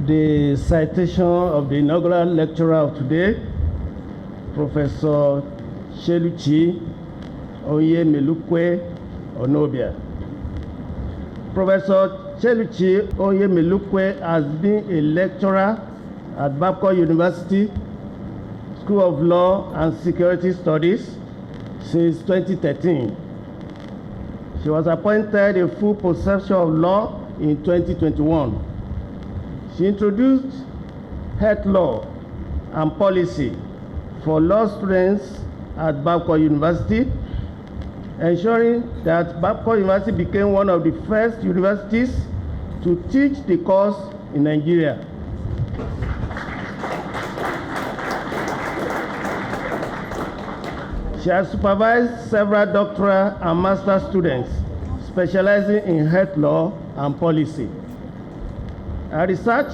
the citation of the inaugural lecturer of today, Professor Cheluchi Onyemelukwe Onobia. Professor Cheluchi Onyemelukwe has been a lecturer at Babcock University, School of Law and Security Studies since 2013. She was appointed a full professor of law in 2021. She introduced health law and policy for law students at Babcock University, ensuring that Babcock University became one of the first universities to teach the course in Nigeria. She has supervised several doctoral and master students specializing in health law and policy. Her research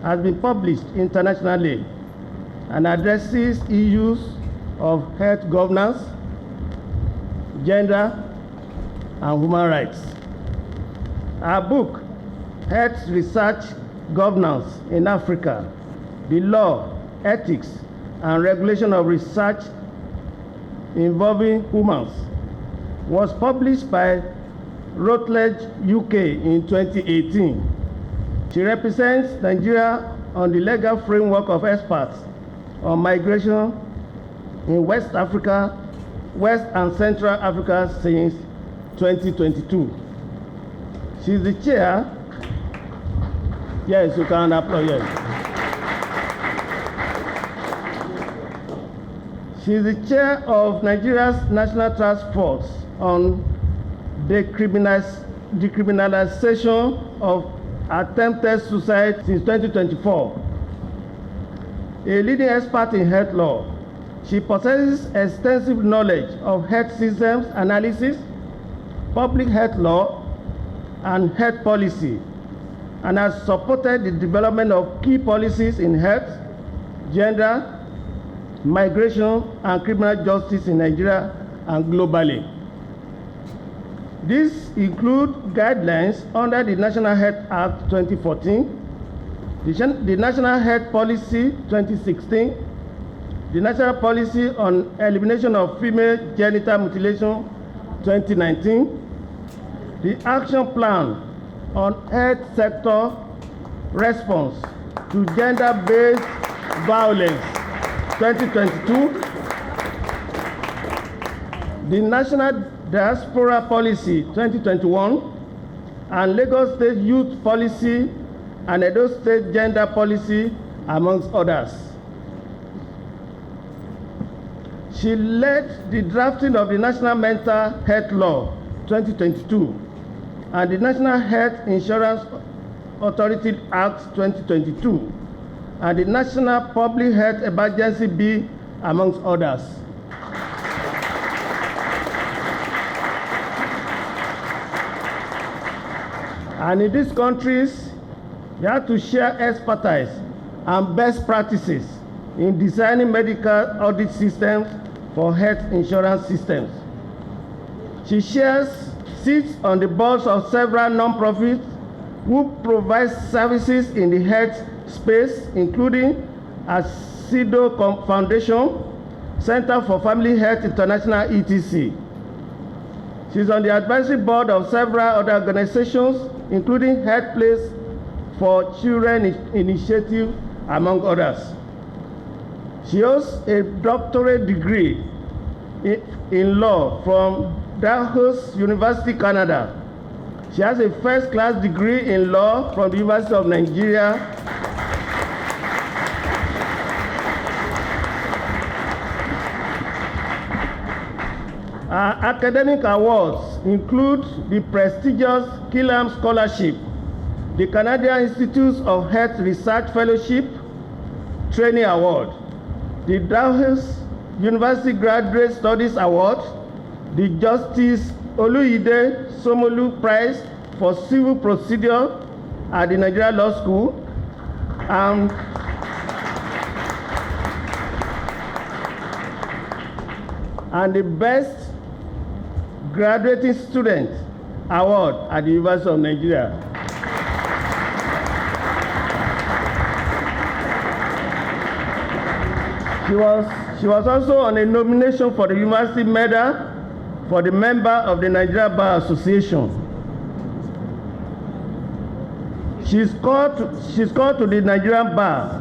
has been published internationally and addresses issues of health governance, gender, and human rights. Her book, Health Research Governance in Africa, The Law, Ethics, and Regulation of Research Involving Humans, was published by Routledge UK in 2018. She represents Nigeria on the legal framework of experts on migration in West Africa, West and Central Africa since 2022. She is the chair. Yes, you can applaud. Yes. She is the chair of Nigeria's National Task Force on decriminalization of attempted suicide since 2024. A leading expert in health law, she possesses extensive knowledge of health systems analysis, public health law, and health policy, and has supported the development of key policies in health, gender, migration, and criminal justice in Nigeria and globally. These include guidelines under the National Health Act 2014, the National Health Policy 2016, the National Policy on Elimination of Female Genital Mutilation 2019, the Action Plan on Health Sector Response to Gender-Based Violence 2022, the National Diaspora Policy 2021, and Lagos State Youth Policy and Edo State Gender Policy, amongst others. She led the drafting of the National Mental Health Law 2022 and the National Health Insurance Authority Act 2022 and the National Public Health Emergency Bill, amongst others. And in these countries, they have to share expertise and best practices in designing medical audit systems for health insurance systems. She sits on the boards of several non-profits who provide services in the health space, including Asido Foundation, Center for Family Health International, etc. She is on the advisory board of several other organizations, including Health Place for Children Initiative, among others. She holds a doctorate degree in law from Dalhousie University, Canada. She has a first-class degree in law from the University of Nigeria. Her academic awards include the prestigious Killam Scholarship, the Canadian Institute of Health Research Fellowship Training Award, the Dalhousie University Graduate Studies Award, the Justice Oluyide Somolu Prize for Civil Procedure at the Nigeria Law School, and the Best Graduating Student Award at the University of Nigeria. She was also on a nomination for the University Medal for the member of the Nigeria Bar Association. She's called to the Nigerian Bar.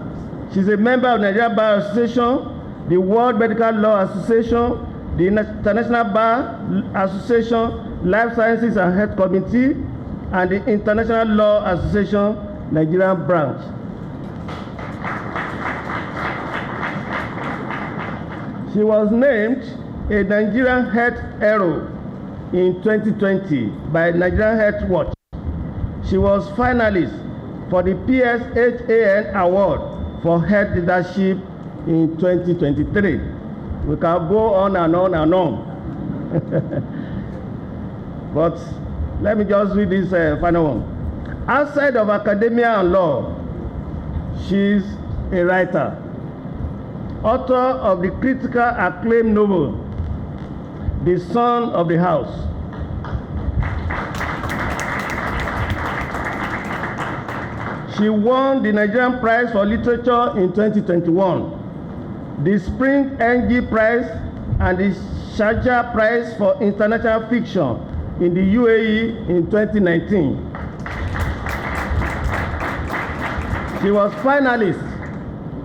She's a member of the Nigeria Bar Association, the World Medical Law Association, the International Bar Association, Life Sciences and Health Committee, and the International Law Association Nigerian branch. She was named a Nigerian Health Hero in 2020 by Nigerian Health Watch. She was finalist for the PSHAN Award for Health Leadership in 2023. We can go on and on and on. But let me just read this final one. Outside of academia and law, she's a writer, author of the critical acclaimed novel, The Son of the House. She won the Nigerian Prize for Literature in 2021, the Spring NG Prize and the Sharjah Prize for International Fiction in the UAE in 2019. She was finalist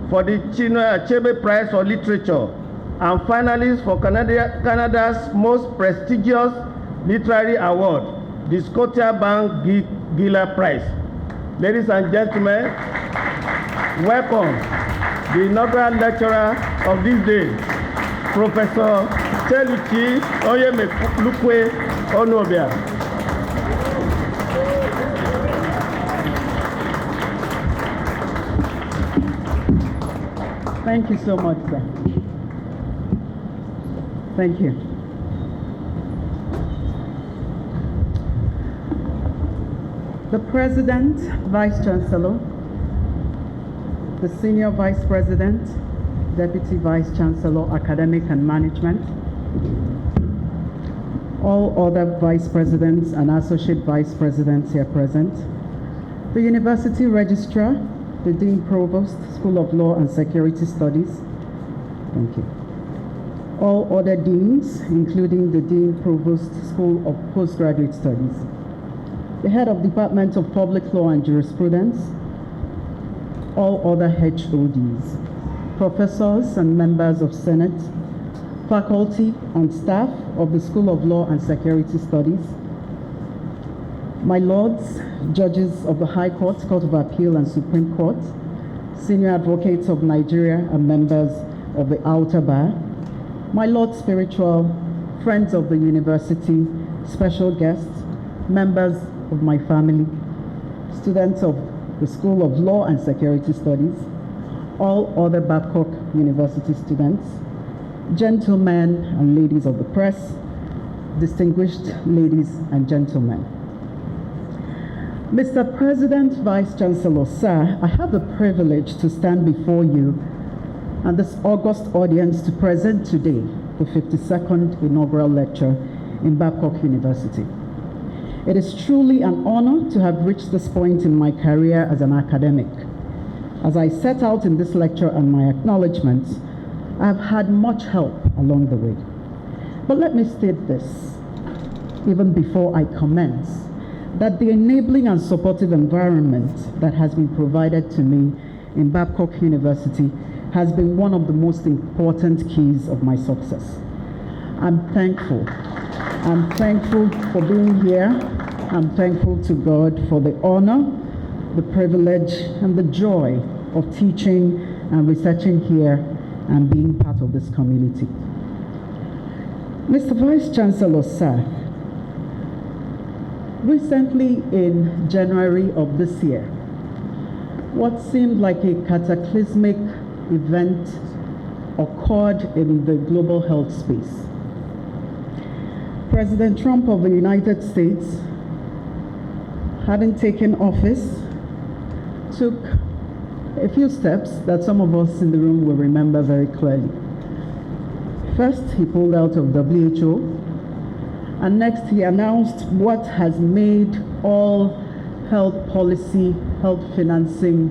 for the Chinua Achebe Prize for Literature and finalist for Canada's most prestigious literary award, the Scotiabank Giller Prize. Ladies and gentlemen, welcome the inaugural lecturer of this day, Professor Cheluchi Onyemelukwe Onobia. Thank you so much, sir. Thank you. The President, Vice Chancellor, the Senior Vice President, Deputy Vice Chancellor, Academic and Management, all other Vice Presidents and Associate Vice Presidents here present, the University Registrar, the Dean Provost, School of Law and Security Studies, thank you. All other deans, including the Dean Provost, School of Postgraduate Studies, the Head of Department of Public Law and Jurisprudence, all other HODs, professors and members of Senate, faculty and staff of the School of Law and Security Studies, my lords, judges of the High Court, Court of Appeal and Supreme Court, senior advocates of Nigeria and members of the Outer Bar, my lord spiritual, friends of the university, special guests, members of my family, students of the School of Law and Security Studies, all other Babcock University students, gentlemen and ladies of the press, distinguished ladies and gentlemen. Mr. President, Vice Chancellor, sir, I have the privilege to stand before you and this august audience to present today the 52nd Inaugural Lecture in Babcock University. It is truly an honor to have reached this point in my career as an academic. As I set out in this lecture and my acknowledgements, I have had much help along the way. But let me state this, even before I commence, that the enabling and supportive environment that has been provided to me in Babcock University has been one of the most important keys of my success. I'm thankful. I'm thankful for being here. I'm thankful to God for the honor, the privilege, and the joy of teaching and researching here and being part of this community. Mr. Vice Chancellor, sir, recently in January of this year, what seemed like a cataclysmic event occurred in the global health space. President Trump of the United States, having taken office, took a few steps that some of us in the room will remember very clearly. First, he pulled out of WHO, and next he announced what has made all health policy, health financing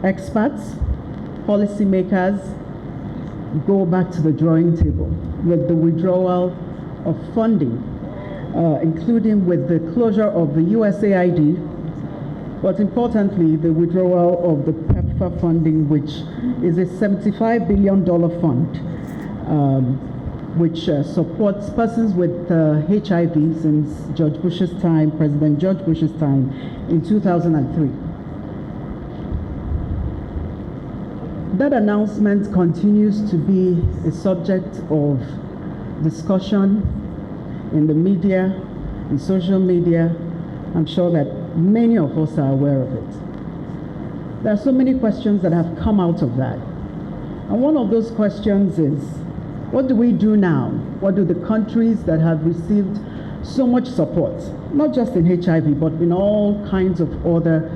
experts, policymakers, go back to the drawing table with the withdrawal of funding, including with the closure of the USAID, but importantly, the withdrawal of the PEPFAR funding, which is a $75 billion fund, which supports persons with HIV since George Bush's time, President George Bush's time, in 2003. That announcement continues to be a subject of discussion in the media, in social media. I'm sure that many of us are aware of it. There are so many questions that have come out of that. And one of those questions is, what do we do now? What do the countries that have received so much support, not just in HIV, but in all kinds of other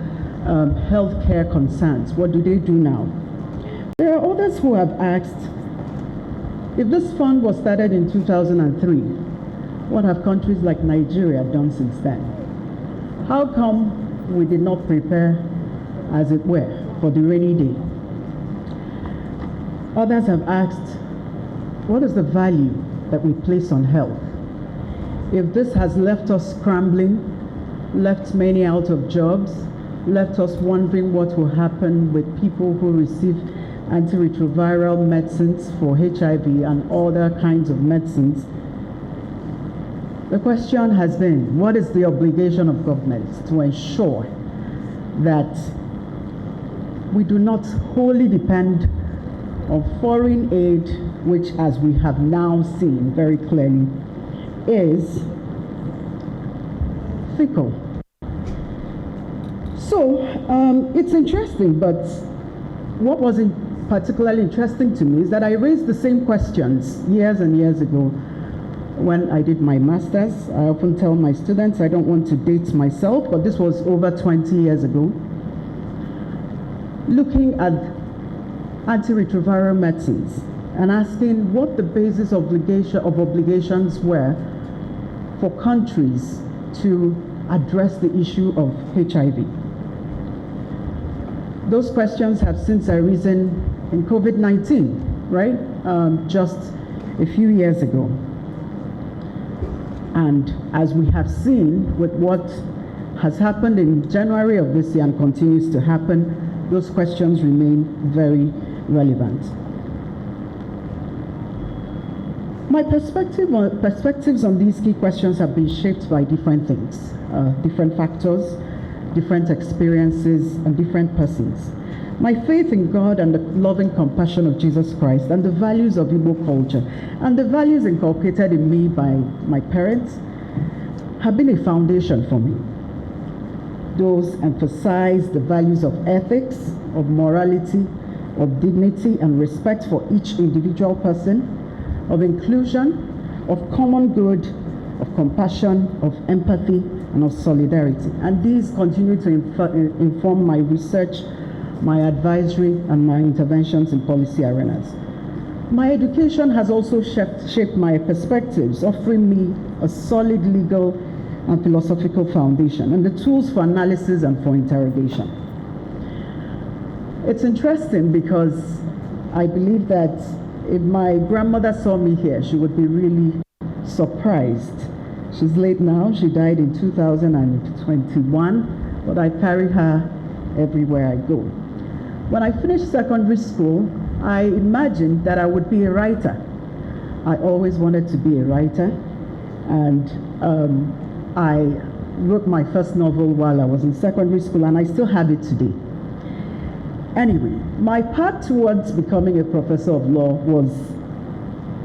healthcare concerns, what do they do now? There are others who have asked, if this fund was started in 2003, what have countries like Nigeria done since then? How come we did not prepare, as it were, for the rainy day? Others have asked, what is the value that we place on health? If this has left us scrambling, left many out of jobs, left us wondering what will happen with people who receive antiretroviral medicines for HIV and other kinds of medicines, the question has been, what is the obligation of governments to ensure that we do not wholly depend on foreign aid, which, as we have now seen very clearly, is fickle. So it's interesting, but what was particularly interesting to me is that I raised the same questions years and years ago when I did my master's. I often tell my students, I don't want to date myself, but this was over 20 years ago, looking at antiretroviral medicines and asking what the basis of obligations were for countries to address the issue of HIV. Those questions have since arisen in COVID-19, right? Just a few years ago. And as we have seen with what has happened in January of this year and continues to happen, those questions remain very relevant. My perspectives on these key questions have been shaped by different things, different factors, different experiences, and different persons. My faith in God and the loving compassion of Jesus Christ and the values of Igbo culture and the values inculcated in me by my parents have been a foundation for me. Those emphasize the values of ethics, of morality, of dignity and respect for each individual person, of inclusion, of common good, of compassion, of empathy, and of solidarity. And these continue to inform my research, my advisory, and my interventions in policy arenas. My education has also shaped my perspectives, offering me a solid legal and philosophical foundation and the tools for analysis and for interrogation. It's interesting because I believe that if my grandmother saw me here, she would be really surprised. She's late now. She died in 2021, but I carry her everywhere I go. When I finished secondary school, I imagined that I would be a writer. I always wanted to be a writer, and I wrote my first novel while I was in secondary school, and I still have it today. Anyway, my path towards becoming a professor of law was,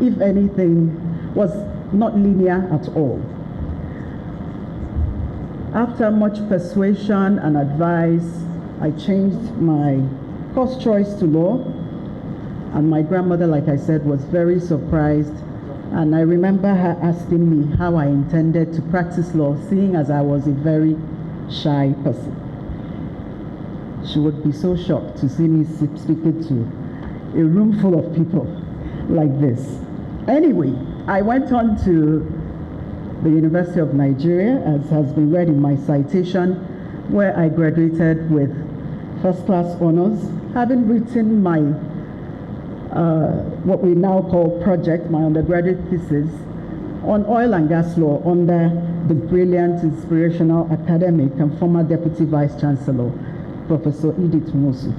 if anything, was not linear at all. After much persuasion and advice, I changed my course choice to law, and my grandmother, like I said, was very surprised, and I remember her asking me how I intended to practice law, seeing as I was a very shy person. She would be so shocked to see me speaking to a room full of people like this. Anyway, I went on to the University of Nigeria, as has been read in my citation, where I graduated with first-class honors, having written my what we now call project, my undergraduate thesis, on oil and gas law under the brilliant, inspirational academic and former Deputy Vice Chancellor, Professor Edith Mosu.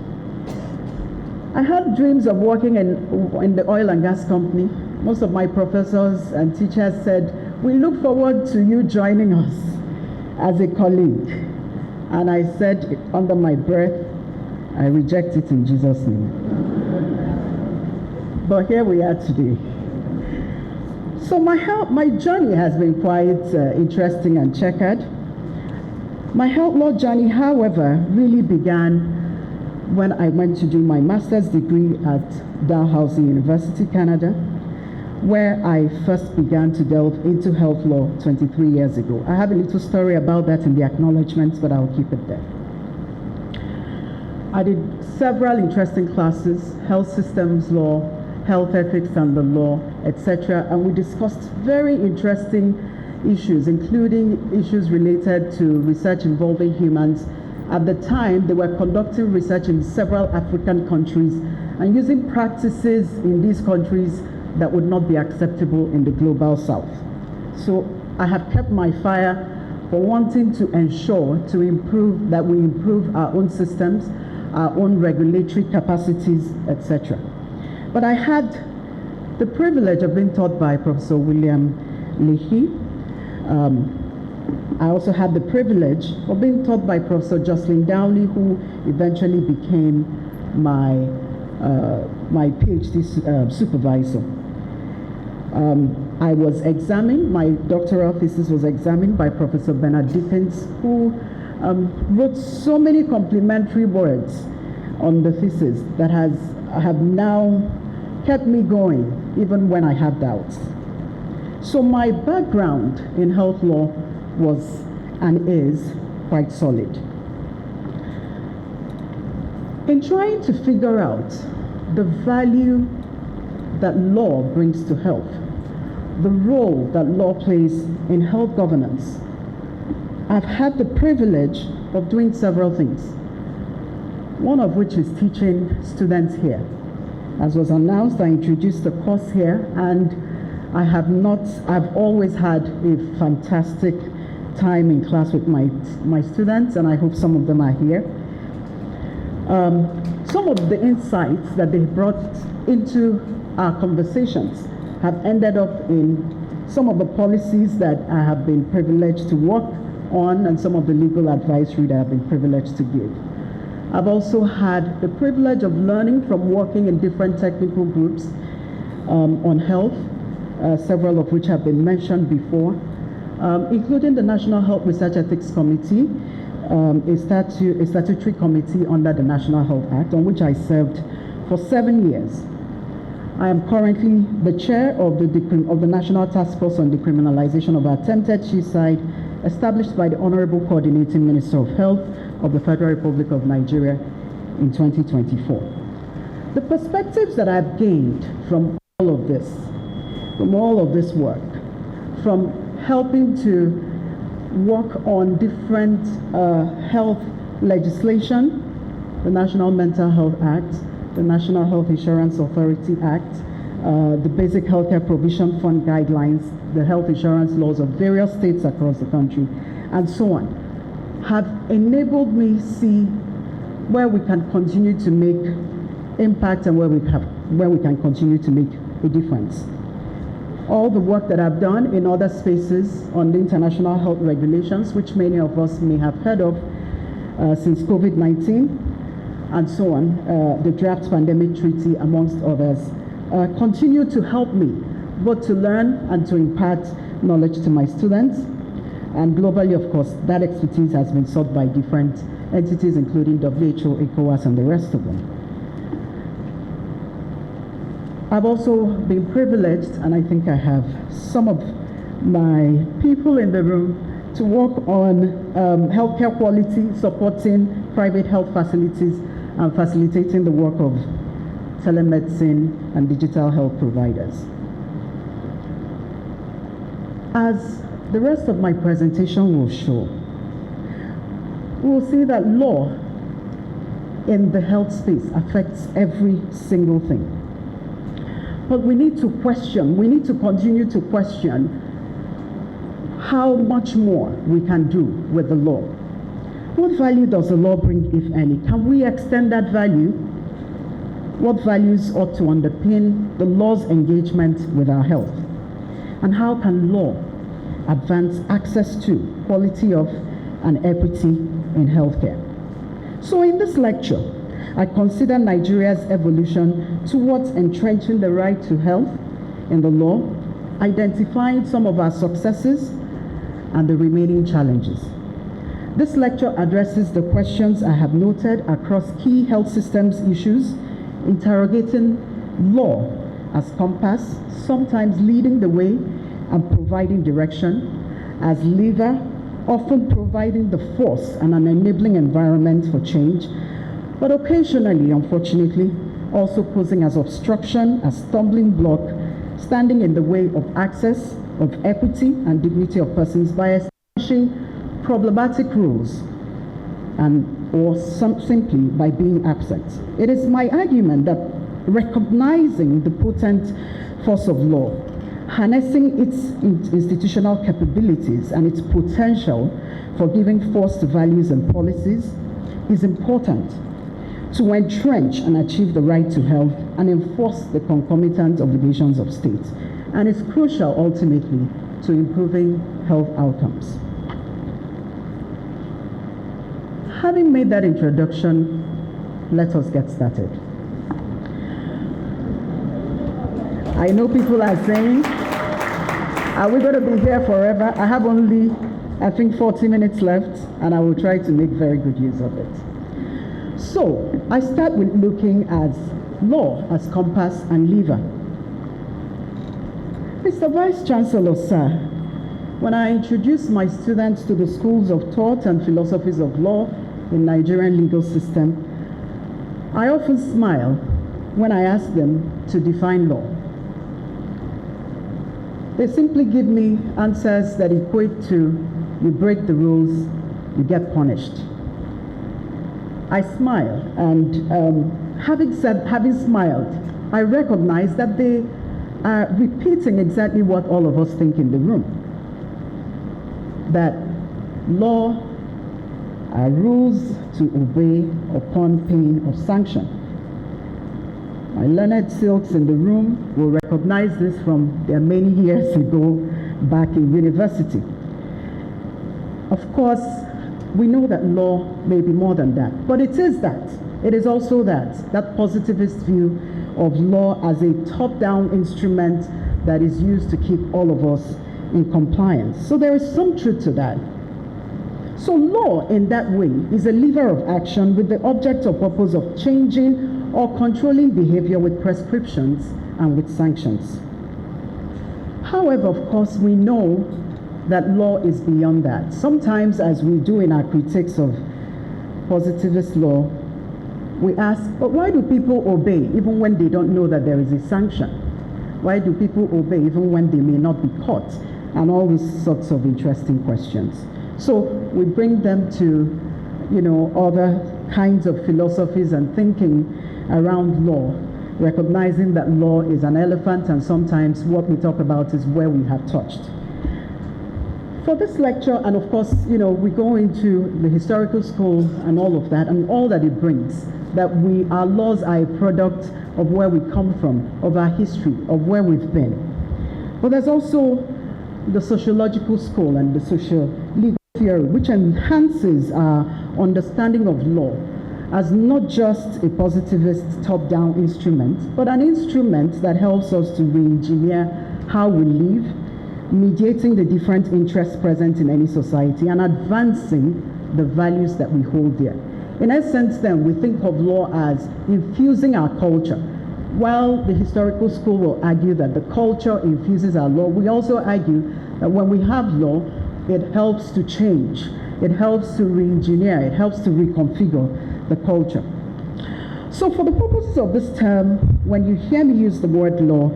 I had dreams of working in the oil and gas company. Most of my professors and teachers said, "We look forward to you joining us as a colleague." And I said under my breath, I reject it in Jesus' name. But here we are today. So my journey has been quite interesting and checkered. My health law journey, however, really began when I went to do my master's degree at Dalhousie University, Canada, where I first began to delve into health law 23 years ago. I have a little story about that in the acknowledgements, but I'll keep it there. I did several interesting classes, health systems law, health ethics and the law, etc. And we discussed very interesting issues, including issues related to research involving humans. At the time, they were conducting research in several African countries and using practices in these countries that would not be acceptable in the global south. So I have kept my fire for wanting to ensure that we improve our own systems, our own regulatory capacities, etc. But I had the privilege of being taught by Professor William Leahy. I also had the privilege of being taught by Professor Jocelyn Downey, who eventually became my PhD supervisor. I was examined, my doctoral thesis was examined by Professor Bernard Dickens, who wrote so many complimentary words on the thesis that have now kept me going, even when I had doubts. So my background in health law was and is quite solid. In trying to figure out the value that law brings to health, the role that law plays in health governance, I've had the privilege of doing several things, one of which is teaching students here. As was announced, I introduced a course here, and I've always had a fantastic time in class with my students, and I hope some of them are here. Some of the insights that they brought into our conversations have ended up in some of the policies that I have been privileged to work on and some of the legal advisory that I've been privileged to give. I've also had the privilege of learning from working in different technical groups on health, several of which have been mentioned before, including the National Health Research Ethics Committee, a statutory committee under the National Health Act, on which I served for 7 years. I am currently the chair of the National Task Force on Decriminalization of Attempted Suicide, established by the Honorable Coordinating Minister of Health of the Federal Republic of Nigeria in 2024. The perspectives that I've gained from all of this work, from helping to work on different health legislation, the National Mental Health Act, the National Health Insurance Authority Act, the Basic Healthcare Provision Fund guidelines, the health insurance laws of various states across the country, and so on, have enabled me see where we can continue to make impact and where we can continue to make a difference. All the work that I've done in other spaces on the international health regulations, which many of us may have heard of since COVID-19, and so on, the draft pandemic treaty, amongst others, continue to help me both to learn and to impart knowledge to my students. And globally, of course, that expertise has been sought by different entities, including WHO, ECOWAS, and the rest of them. I've also been privileged, and I think I have some of my people in the room, to work on healthcare quality, supporting private health facilities, and facilitating the work of telemedicine and digital health providers. As the rest of my presentation will show, we will see that law in the health space affects every single thing. But we need to question, we need to continue to question how much more we can do with the law. What value does the law bring, if any? Can we extend that value? What values ought to underpin the law's engagement with our health? And how can law advance access to, quality of, and equity in healthcare? So in this lecture, I consider Nigeria's evolution towards entrenching the right to health in the law, identifying some of our successes and the remaining challenges. This lecture addresses the questions I have noted across key health systems issues, interrogating law as compass, sometimes leading the way and providing direction, as lever, often providing the force and an enabling environment for change, but occasionally, unfortunately, also posing as obstruction, as stumbling block, standing in the way of access, of equity and dignity of persons by establishing problematic rules or simply by being absent. It is my argument that recognizing the potent force of law, harnessing its institutional capabilities and its potential for giving force to values and policies is important to entrench and achieve the right to health and enforce the concomitant obligations of states, and is crucial ultimately to improving health outcomes. Having made that introduction, let us get started. I know people are saying, are we going to be here forever? I have only, I think, 40 minutes left, and I will try to make very good use of it. So, I start with looking at law as compass and lever. Mr. Vice Chancellor, sir, when I introduce my students to the schools of thought and philosophies of law in Nigerian legal system, I often smile when I ask them to define law. They simply give me answers that equate to, you break the rules, you get punished. I smile, and having smiled, I recognize that they are repeating exactly what all of us think in the room. That law are rules to obey upon pain of sanction. My learned silks in the room will recognize this from their many years ago back in university. Of course, we know that law may be more than that, but it is that. It is also that positivist view of law as a top-down instrument that is used to keep all of us in compliance. So there is some truth to that. So law, in that way, is a lever of action with the object or purpose of changing or controlling behavior with prescriptions and with sanctions. However, of course, we know that law is beyond that. Sometimes, as we do in our critiques of positivist law, we ask, but why do people obey even when they don't know that there is a sanction? Why do people obey even when they may not be caught? And all these sorts of interesting questions. So we bring them to, other kinds of philosophies and thinking around law, recognizing that law is an elephant, and sometimes what we talk about is where we have touched. For this lecture, and of course, we go into the historical school and all of that, and all that it brings, that our laws are a product of where we come from, of our history, of where we've been. But there's also the sociological school and the social legal theory, which enhances our understanding of law as not just a positivist top-down instrument, but an instrument that helps us to re-engineer how we live, mediating the different interests present in any society and advancing the values that we hold dear. In essence, then, we think of law as infusing our culture. While the historical school will argue that the culture infuses our law, we also argue that when we have law, it helps to change, it helps to re-engineer, it helps to reconfigure the culture. So for the purposes of this term, when you hear me use the word law,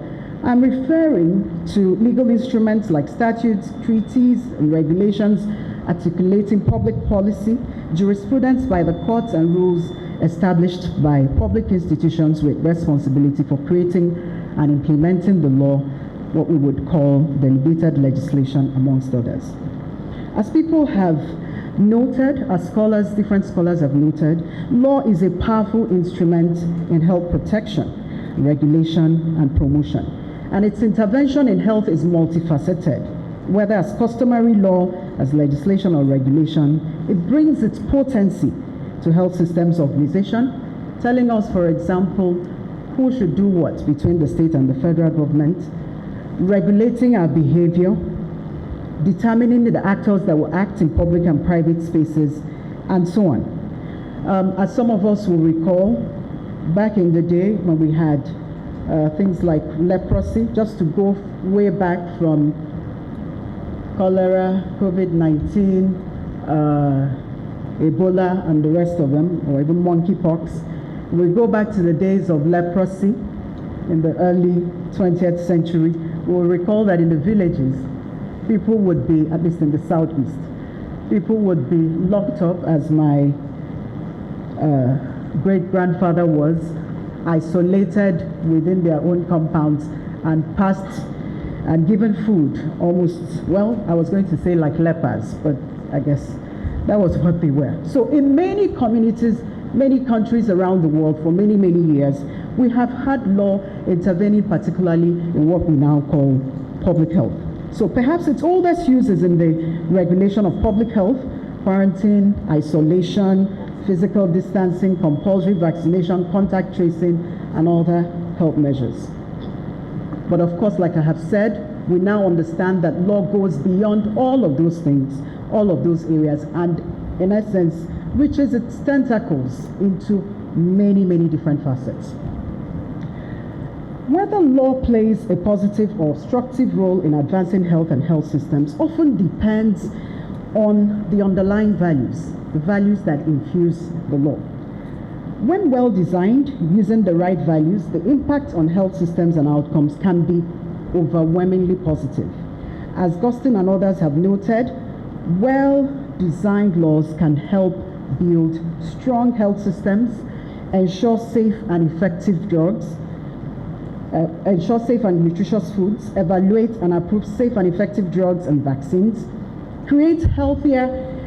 I'm referring to legal instruments like statutes, treaties, and regulations articulating public policy, jurisprudence by the courts, and rules established by public institutions with responsibility for creating and implementing the law, what we would call delegated legislation, amongst others. As people have noted, as scholars, different scholars have noted, law is a powerful instrument in health protection, regulation, and promotion. And its intervention in health is multifaceted. Whether as customary law, as legislation or regulation, it brings its potency to health systems organization, telling us, for example, who should do what between the state and the federal government, regulating our behavior, determining the actors that will act in public and private spaces, and so on. As some of us will recall, back in the day when we had things like leprosy, just to go way back from cholera, COVID-19, Ebola, and the rest of them, or even monkeypox. We go back to the days of leprosy in the early 20th century. We'll recall that in the villages, people would be, at least in the southeast, people would be locked up, as my great-grandfather was, isolated within their own compounds and passed and given food almost, well, I was going to say like lepers, but I guess that was what they were. So in many communities, many countries around the world for many, many years, we have had law intervening particularly in what we now call public health. So perhaps its oldest use is in the regulation of public health, quarantine, isolation, physical distancing, compulsory vaccination, contact tracing, and other health measures. But of course, like I have said, we now understand that law goes beyond all of those things, all of those areas, and in essence, reaches its tentacles into many, many different facets. Whether law plays a positive or obstructive role in advancing health and health systems often depends on the underlying values, the values that infuse the law. When well designed, using the right values, the impact on health systems and outcomes can be overwhelmingly positive. As Gustin and others have noted, well-designed laws can help build strong health systems, ensure safe and effective drugs, ensure safe and nutritious foods, evaluate and approve safe and effective drugs and vaccines, create healthier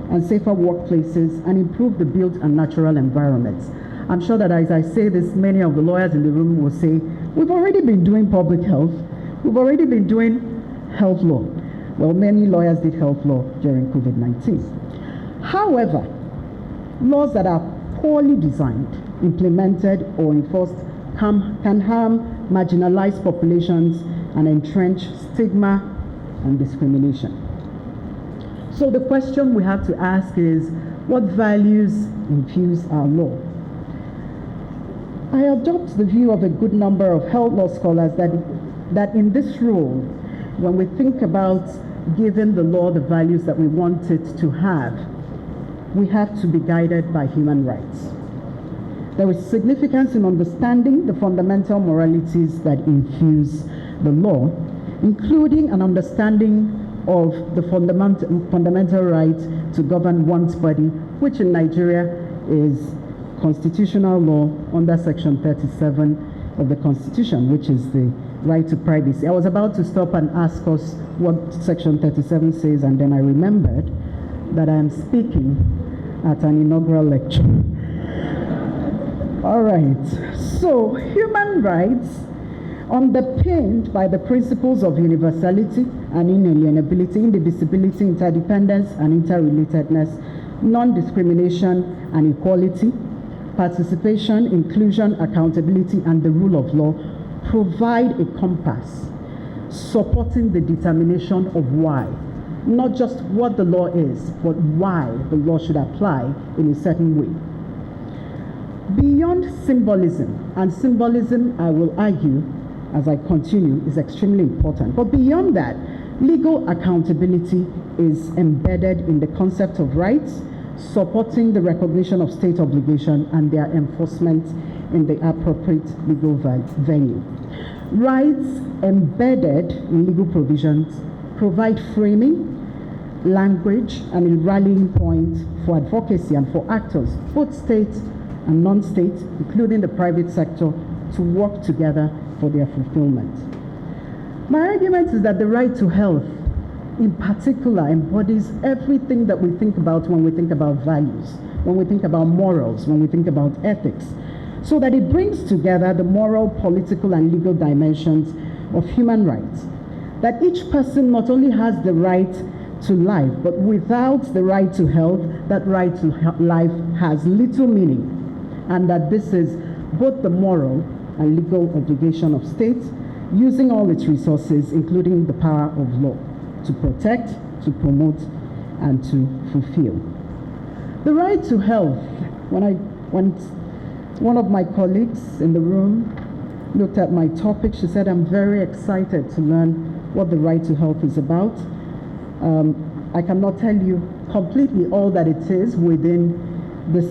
and safer workplaces, and improve the built and natural environments. I'm sure that as I say this, many of the lawyers in the room will say, we've already been doing public health, we've already been doing health law. Well, many lawyers did health law during COVID-19. However, laws that are poorly designed, implemented, or enforced can harm marginalized populations and entrench stigma and discrimination. So the question we have to ask is, what values infuse our law? I adopt the view of a good number of health law scholars that in this role, when we think about giving the law the values that we want it to have, we have to be guided by human rights. There is significance in understanding the fundamental moralities that infuse the law, including an understanding of the fundamental right to govern one's body, which in Nigeria is constitutional law under Section 37 of the Constitution, which is the right to privacy. I was about to stop and ask us what Section 37 says, and then I remembered that I am speaking at an inaugural lecture. All right, so human rights underpinned by the principles of universality and inalienability, indivisibility, interdependence and interrelatedness, non-discrimination and equality, participation, inclusion, accountability, and the rule of law provide a compass supporting the determination of why, not just what the law is, but why the law should apply in a certain way. Beyond symbolism, and symbolism, I will argue, as I continue, is extremely important. But beyond that, legal accountability is embedded in the concept of rights, supporting the recognition of state obligation and their enforcement in the appropriate legal venue. Rights embedded in legal provisions provide framing, language, and a rallying point for advocacy and for actors, both state and non-state, including the private sector, to work together for their fulfillment. My argument is that the right to health, in particular, embodies everything that we think about when we think about values, when we think about morals, when we think about ethics, so that it brings together the moral, political, and legal dimensions of human rights. That each person not only has the right to life, but without the right to health, that right to life has little meaning, and that this is both the moral and legal obligation of states, using all its resources, including the power of law, to protect, to promote, and to fulfill. The right to health, when one of my colleagues in the room looked at my topic, she said, I'm very excited to learn what the right to health is about. I cannot tell you completely all that it is within this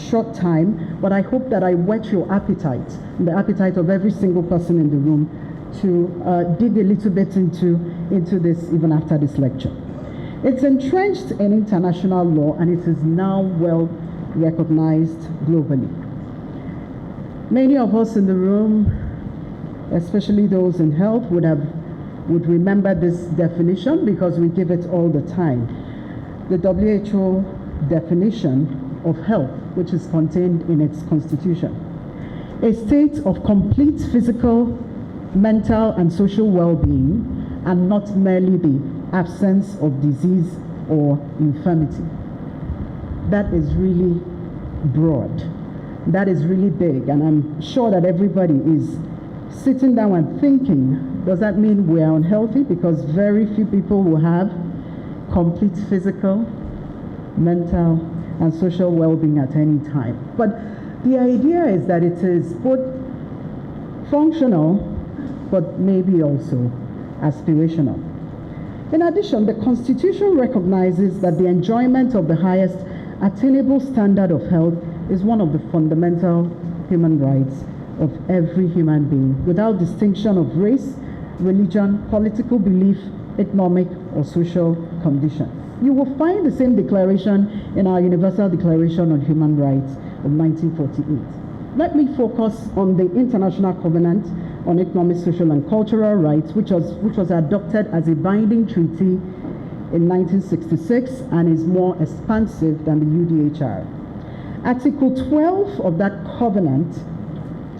short time, but I hope that I whet your appetite, the appetite of every single person in the room, to dig a little bit into this even after this lecture. It's entrenched in international law, and it is now well recognized globally. Many of us in the room, especially those in health, would remember this definition because we give it all the time. The WHO definition of health, which is contained in its constitution. A state of complete physical, mental, and social well-being, and not merely the absence of disease or infirmity. That is really broad. That is really big, and I'm sure that everybody is sitting down and thinking, does that mean we are unhealthy? Because very few people will have complete physical, mental, and social well-being at any time. But the idea is that it is both functional, but maybe also aspirational. In addition, the Constitution recognizes that the enjoyment of the highest attainable standard of health is one of the fundamental human rights of every human being, without distinction of race, religion, political belief, economic, or social condition. You will find the same declaration in our Universal Declaration on Human Rights of 1948. Let me focus on the International Covenant on Economic, Social, and Cultural Rights, which was adopted as a binding treaty in 1966 and is more expansive than the UDHR. Article 12 of that covenant,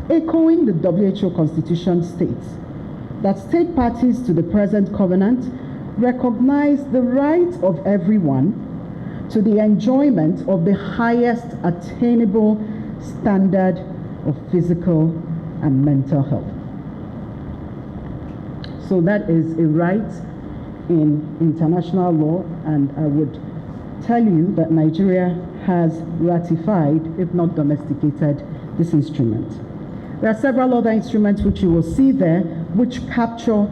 echoing the WHO Constitution, states that state parties to the present covenant recognize the right of everyone to the enjoyment of the highest attainable standard of physical and mental health. So that is a right in international law, and I would tell you that Nigeria has ratified, if not domesticated, this instrument. There are several other instruments which you will see there, which capture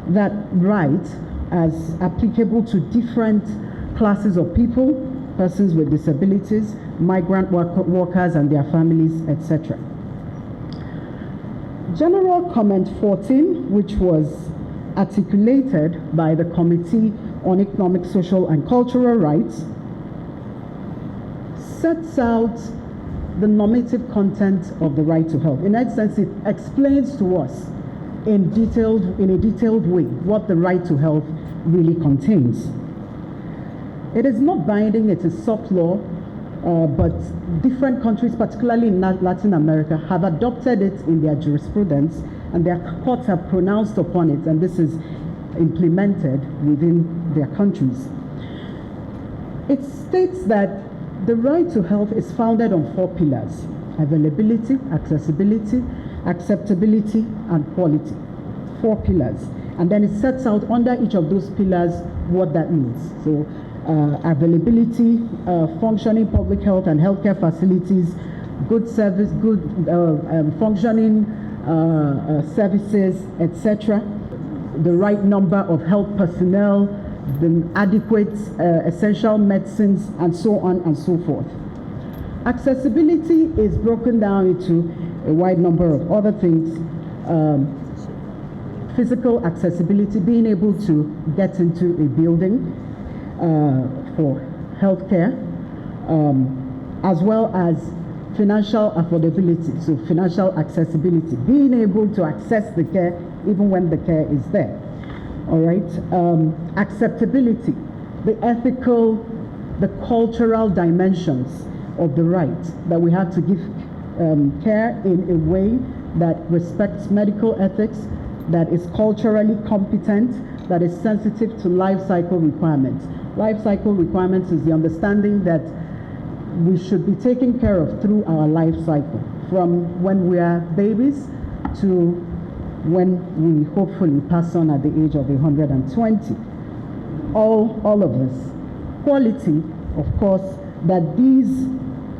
that right as applicable to different classes of people, persons with disabilities, migrant workers and their families, etc. General Comment 14, which was articulated by the Committee on Economic, Social, and Cultural Rights, sets out the normative content of the right to health. In that sense, it explains to us in a detailed way what the right to health really contains. It is not binding, it is soft law, but different countries, particularly in Latin America, have adopted it in their jurisprudence, and their courts have pronounced upon it, and this is implemented within their countries. It states that the right to health is founded on 4 pillars: availability, accessibility, acceptability, and quality. 4 pillars. And then it sets out under each of those pillars what that means. So availability, functioning public health and healthcare facilities, good service, good functioning services, etc. The right number of health personnel, the adequate essential medicines, and so on and so forth. Accessibility is broken down into a wide number of other things. Physical accessibility, being able to get into a building for healthcare, as well as financial affordability, so financial accessibility, being able to access the care even when the care is there. All right, acceptability, the ethical, the cultural dimensions of the right, that we have to give care in a way that respects medical ethics, that is culturally competent, that is sensitive to life cycle requirements. Life cycle requirements is the understanding that we should be taken care of through our life cycle, from when we are babies to when we hopefully pass on at the age of 120. All of this. Quality, of course, that these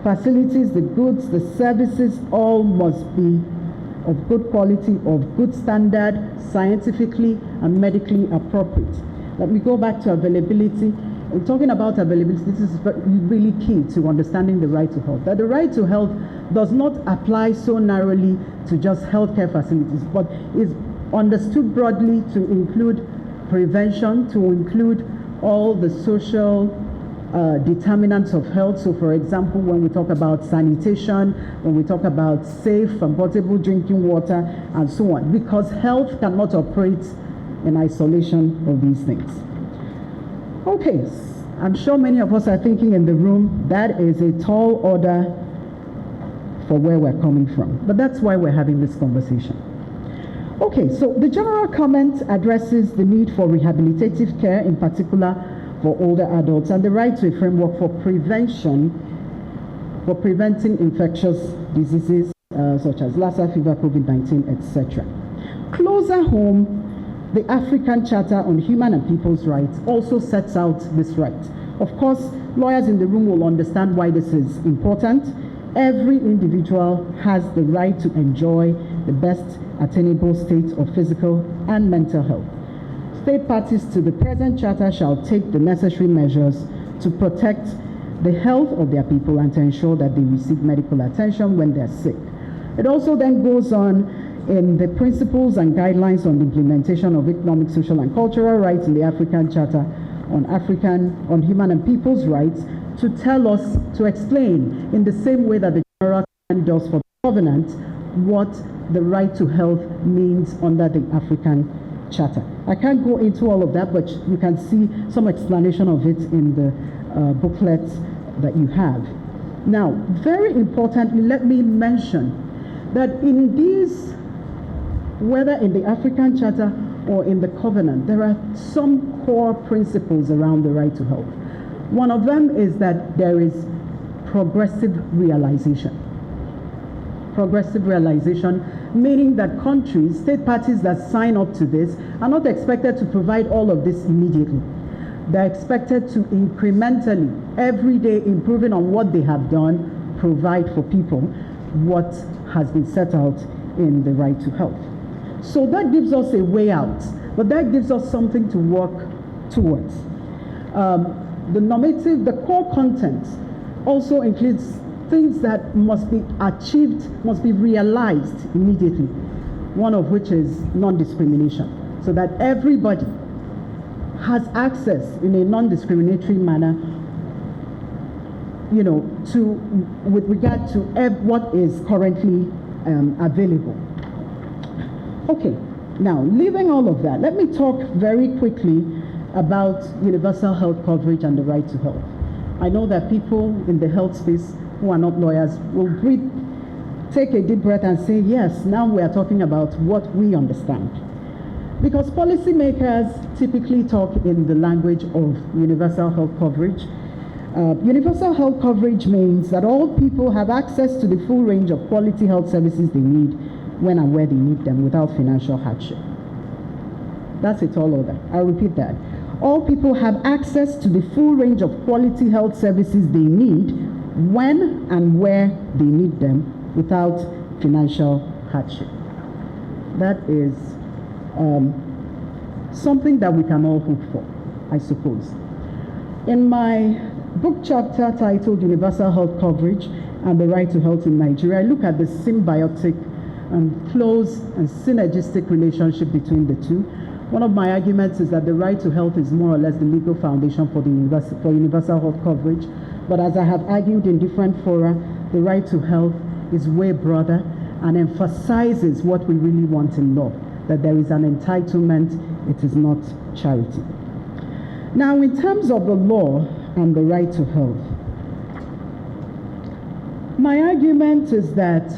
facilities, the goods, the services, all must be of good quality, of good standard, scientifically and medically appropriate. Let me go back to availability. In talking about availability, this is really key to understanding the right to health. That the right to health does not apply so narrowly to just healthcare facilities, but is understood broadly to include prevention, to include all the social determinants of health. So for example, when we talk about sanitation, when we talk about safe and potable drinking water, and so on, because health cannot operate in isolation of these things. Okay, I'm sure many of us are thinking in the room, that is a tall order for where we're coming from. But that's why we're having this conversation. Okay, so the general comment addresses the need for rehabilitative care, in particular for older adults, and the right to a framework for preventing infectious diseases such as Lassa fever, COVID-19, etc. Closer home, the African Charter on Human and People's Rights also sets out this right. Of course, lawyers in the room will understand why this is important. Every individual has the right to enjoy the best attainable state of physical and mental health. State parties to the present charter shall take the necessary measures to protect the health of their people and to ensure that they receive medical attention when they're sick. It also then goes on in the principles and guidelines on the implementation of economic, social, and cultural rights in the African Charter on Human and People's Rights to tell us, to explain in the same way that the General Assembly does for the Covenant, what the right to health means under the African Charter. I can't go into all of that, but you can see some explanation of it in the booklets that you have. Now, very importantly, let me mention that in these, whether in the African Charter or in the Covenant, there are some core principles around the right to health. One of them is that there is progressive realization. Progressive realization, meaning that countries, state parties that sign up to this are not expected to provide all of this immediately. They're expected to incrementally, every day, improving on what they have done, provide for people what has been set out in the right to health. So that gives us a way out, but that gives us something to work towards. The normative, the core content also includes things that must be achieved, must be realized immediately, one of which is non-discrimination, so that everybody has access in a non-discriminatory manner, you know, with regard to what is currently available. Okay, now leaving all of that, let me talk very quickly about universal health coverage and the right to health. I know that people in the health space who are not lawyers will take a deep breath and say, yes, now we are talking about what we understand. Because policymakers typically talk in the language of universal health coverage. Universal health coverage means that all people have access to the full range of quality health services they need when and where they need them without financial hardship. That's it all over. I'll repeat that. All people have access to the full range of quality health services they need when and where they need them without financial hardship. That is something that we can all hope for, I suppose. In my book chapter titled Universal Health Coverage and the Right to Health in Nigeria, I look at the symbiotic and close and synergistic relationship between the two. One of my arguments is that the right to health is more or less the legal foundation for universal health coverage. But as I have argued in different fora, the right to health is way broader and emphasizes what we really want in law, that there is an entitlement, it is not charity. Now, in terms of the law and the right to health, my argument is that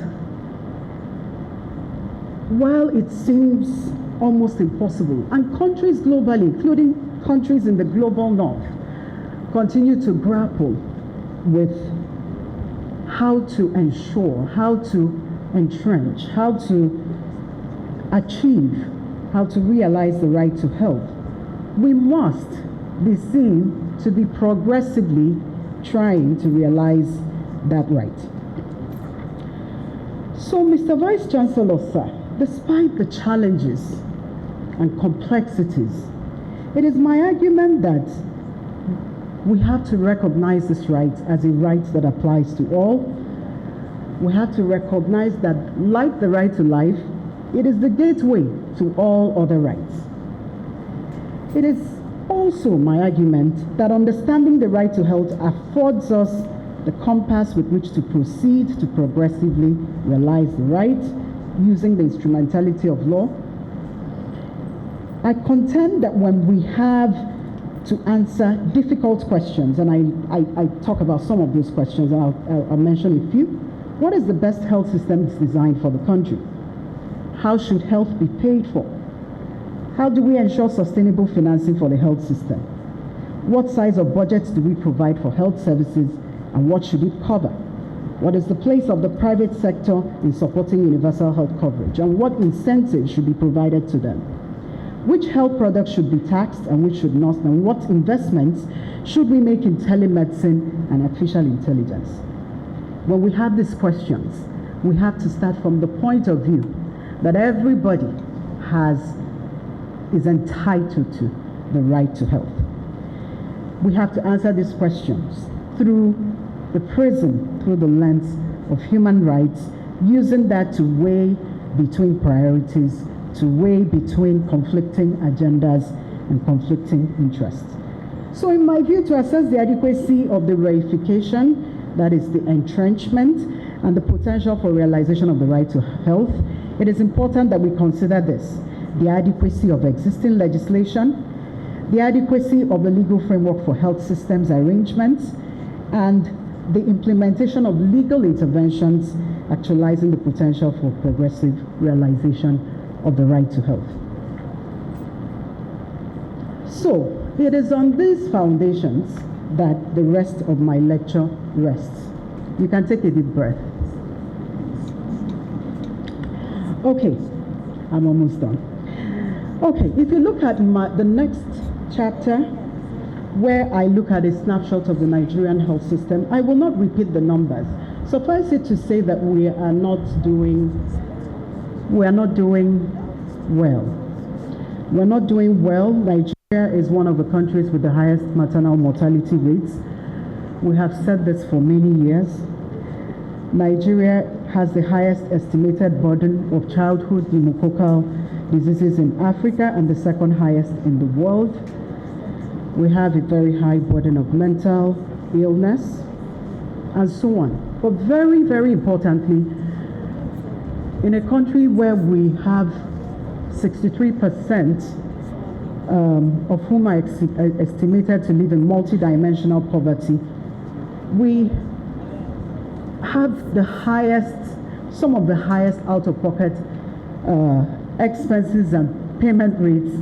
while it seems almost impossible, and countries globally, including countries in the global north, continue to grapple with how to ensure, how to entrench, how to achieve, how to realize the right to health, we must be seen to be progressively trying to realize that right. So, Mr. Vice Chancellor, sir, despite the challenges and complexities, it is my argument that we have to recognize this right as a right that applies to all. We have to recognize that, like the right to life, it is the gateway to all other rights. It is also my argument that understanding the right to health affords us the compass with which to proceed to progressively realize the right using the instrumentality of law. I contend that when we have to answer difficult questions, and I talk about some of those questions, and I'll mention a few. What is the best health system designed for the country? How should health be paid for? How do we ensure sustainable financing for the health system? What size of budgets do we provide for health services, and what should it cover? What is the place of the private sector in supporting universal health coverage, and what incentives should be provided to them? Which health products should be taxed and which should not, and what investments should we make in telemedicine and artificial intelligence? When we have these questions, we have to start from the point of view that everybody is entitled to the right to health. We have to answer these questions through the prism, through the lens of human rights, using that to weigh between priorities, to weigh between conflicting agendas and conflicting interests. So in my view, to assess the adequacy of the reification, that is the entrenchment, and the potential for realization of the right to health, it is important that we consider this: the adequacy of existing legislation, the adequacy of the legal framework for health systems arrangements, and the implementation of legal interventions actualizing the potential for progressive realization of the right to health. So, it is on these foundations that the rest of my lecture rests. You can take a deep breath. Okay, I'm almost done. Okay, if you look at the next chapter, where I look at a snapshot of the Nigerian health system, I will not repeat the numbers. Suffice it to say that we are not doing well. We're not doing well. Nigeria is one of the countries with the highest maternal mortality rates. We have said this for many years. Nigeria has the highest estimated burden of childhood pneumococcal diseases in Africa and the second highest in the world. We have a very high burden of mental illness and so on. But very, very importantly, in a country where we have 63% of whom are estimated to live in multidimensional poverty, we have the highest, some of the highest out-of-pocket expenses and payment rates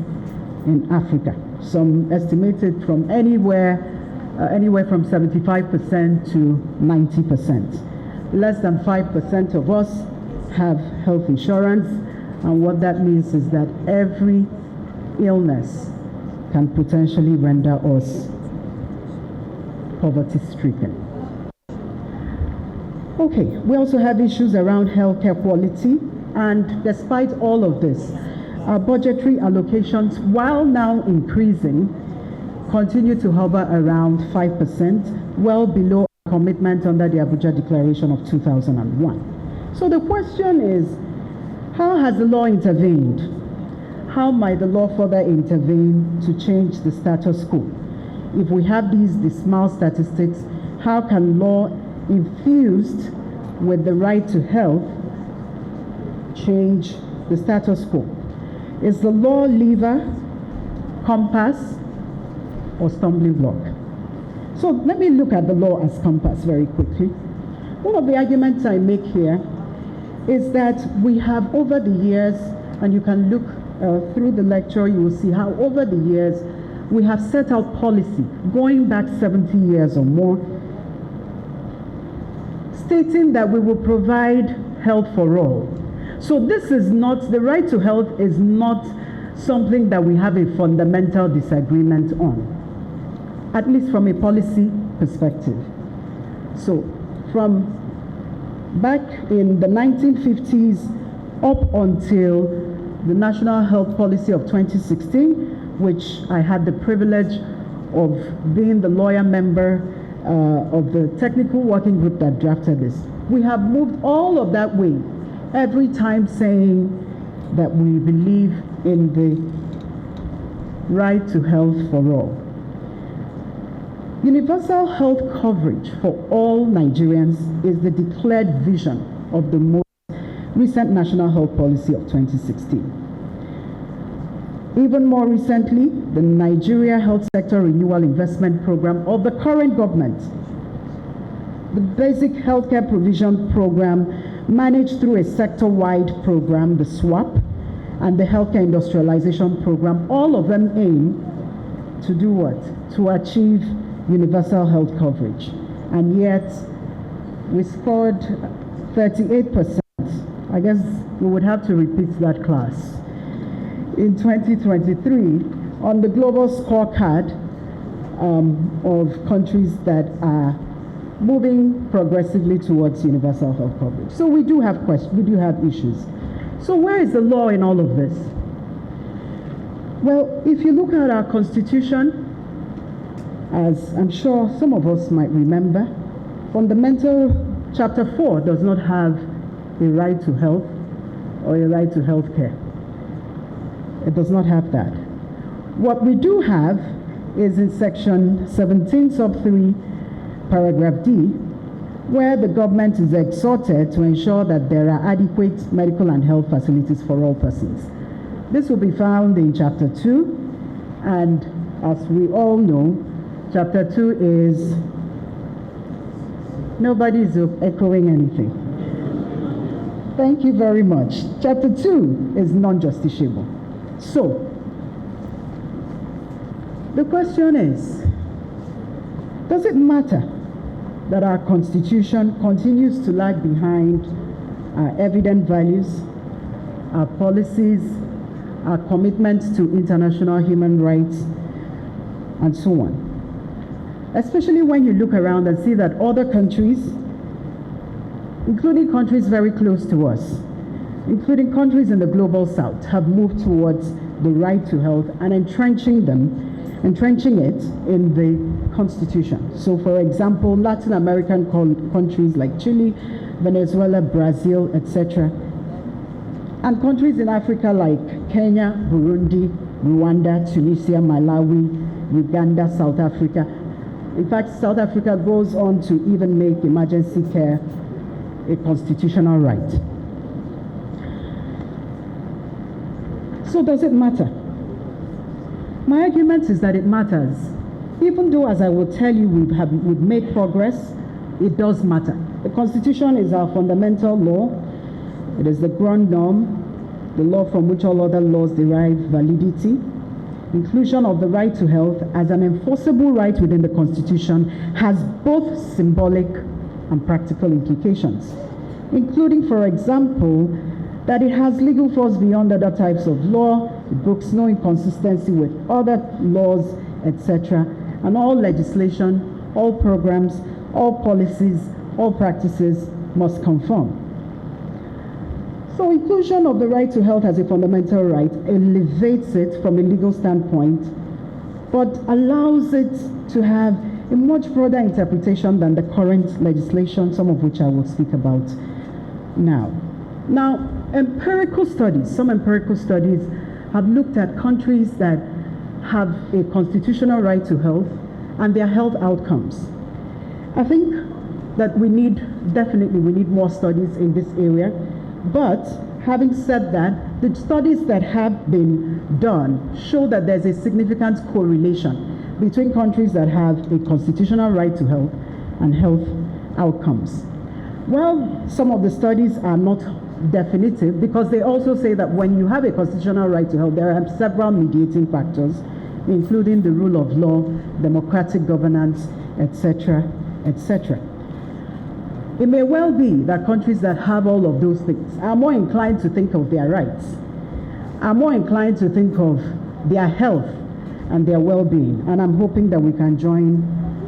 in Africa. Some estimated from anywhere from 75% to 90%. Less than 5% of us have health insurance, and what that means is that every illness can potentially render us poverty-stricken. Okay, we also have issues around healthcare quality, and despite all of this, our budgetary allocations, while now increasing, continue to hover around 5%, well below our commitment under the Abuja Declaration of 2001. So the question is, how has the law intervened? How might the law further intervene to change the status quo? If we have these dismal statistics, how can law infused with the right to health change the status quo? Is the law lever, compass, or stumbling block? So let me look at the law as compass very quickly. One of the arguments I make here is that we have over the years, and you can look through the lecture, you will see how over the years we have set out policy going back 70 years or more, stating that we will provide health for all. So this is not, the right to health is not something that we have a fundamental disagreement on, at least from a policy perspective. So from back in the 1950s up until the National Health Policy of 2016, which I had the privilege of being the lawyer member of the technical working group that drafted this. We have moved all of that way, every time saying that we believe in the right to health for all. Universal health coverage for all Nigerians is the declared vision of the most recent National Health Policy of 2016. Even more recently, the Nigeria Health Sector Renewal Investment Program of the current government, the Basic Healthcare Provision Program managed through a sector-wide program, the SWAP, and the Healthcare Industrialization Program, all of them aim to do what? To achieve universal health coverage. And yet, we scored 38%. I guess we would have to repeat that class. In 2023, on the global scorecard of countries that are moving progressively towards universal health coverage. So we do have questions, we do have issues. So where is the law in all of this? Well, if you look at our Constitution, as I'm sure some of us might remember, Fundamental Chapter 4 does not have a right to health or a right to health care. It does not have that. What we do have is in Section 17, Sub 3, Paragraph D, where the government is exhorted to ensure that there are adequate medical and health facilities for all persons. This will be found in Chapter 2, and as we all know, Chapter 2 is, nobody is echoing anything. Thank you very much. Chapter 2 is non-justiciable. So, the question is, does it matter that our Constitution continues to lag behind our evident values, our policies, our commitments to international human rights, and so on? Especially when you look around and see that other countries, including countries very close to us, including countries in the global south, have moved towards the right to health and entrenching it in the Constitution. So for example, Latin American countries like Chile, Venezuela, Brazil, etc. And countries in Africa like Kenya, Burundi, Rwanda, Tunisia, Malawi, Uganda, South Africa. In fact, South Africa goes on to even make emergency care a constitutional right. So does it matter? My argument is that it matters. Even though, as I will tell you, we've made progress, it does matter. The Constitution is our fundamental law. It is the grand norm, the law from which all other laws derive validity. Inclusion of the right to health as an enforceable right within the Constitution has both symbolic and practical implications, including, for example, that it has legal force beyond other types of law, it brooks no inconsistency with other laws, etc., and all legislation, all programs, all policies, all practices must conform. So inclusion of the right to health as a fundamental right elevates it from a legal standpoint, but allows it to have a much broader interpretation than the current legislation, some of which I will speak about now. Now, some empirical studies have looked at countries that have a constitutional right to health and their health outcomes. I think that we need more studies in this area. But having said that, the studies that have been done show that there's a significant correlation between countries that have a constitutional right to health and health outcomes. Well, some of the studies are not definitive because they also say that when you have a constitutional right to health, there are several mediating factors, including the rule of law, democratic governance, etc., etc. It may well be that countries that have all of those things are more inclined to think of their rights, are more inclined to think of their health and their well-being, and I'm hoping that we can join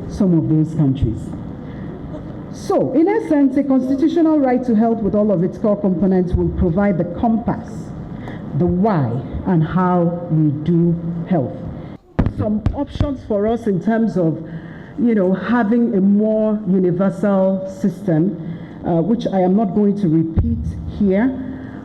some of those countries. So, in essence, a constitutional right to health with all of its core components will provide the compass, the why, and how we do health. Some options for us in terms of, having a more universal system, which I am not going to repeat here,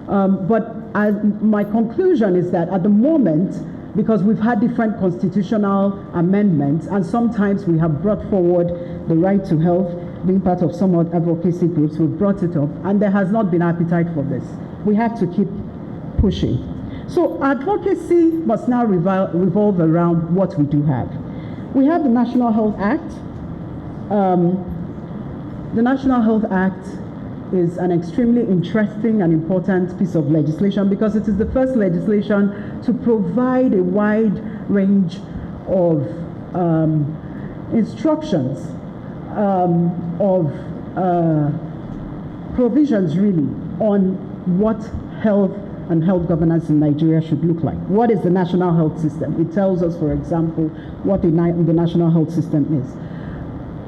but my conclusion is that at the moment, because we've had different constitutional amendments, and sometimes we have brought forward the right to health, being part of some advocacy groups, we've brought it up, and there has not been appetite for this. We have to keep pushing. So advocacy must now revolve around what we do have. We have the National Health Act. The National Health Act is an extremely interesting and important piece of legislation because it is the first legislation to provide a wide range of instructions, provisions really on what health and health governance in Nigeria should look like. What is the national health system? It tells us, for example, what the national health system is.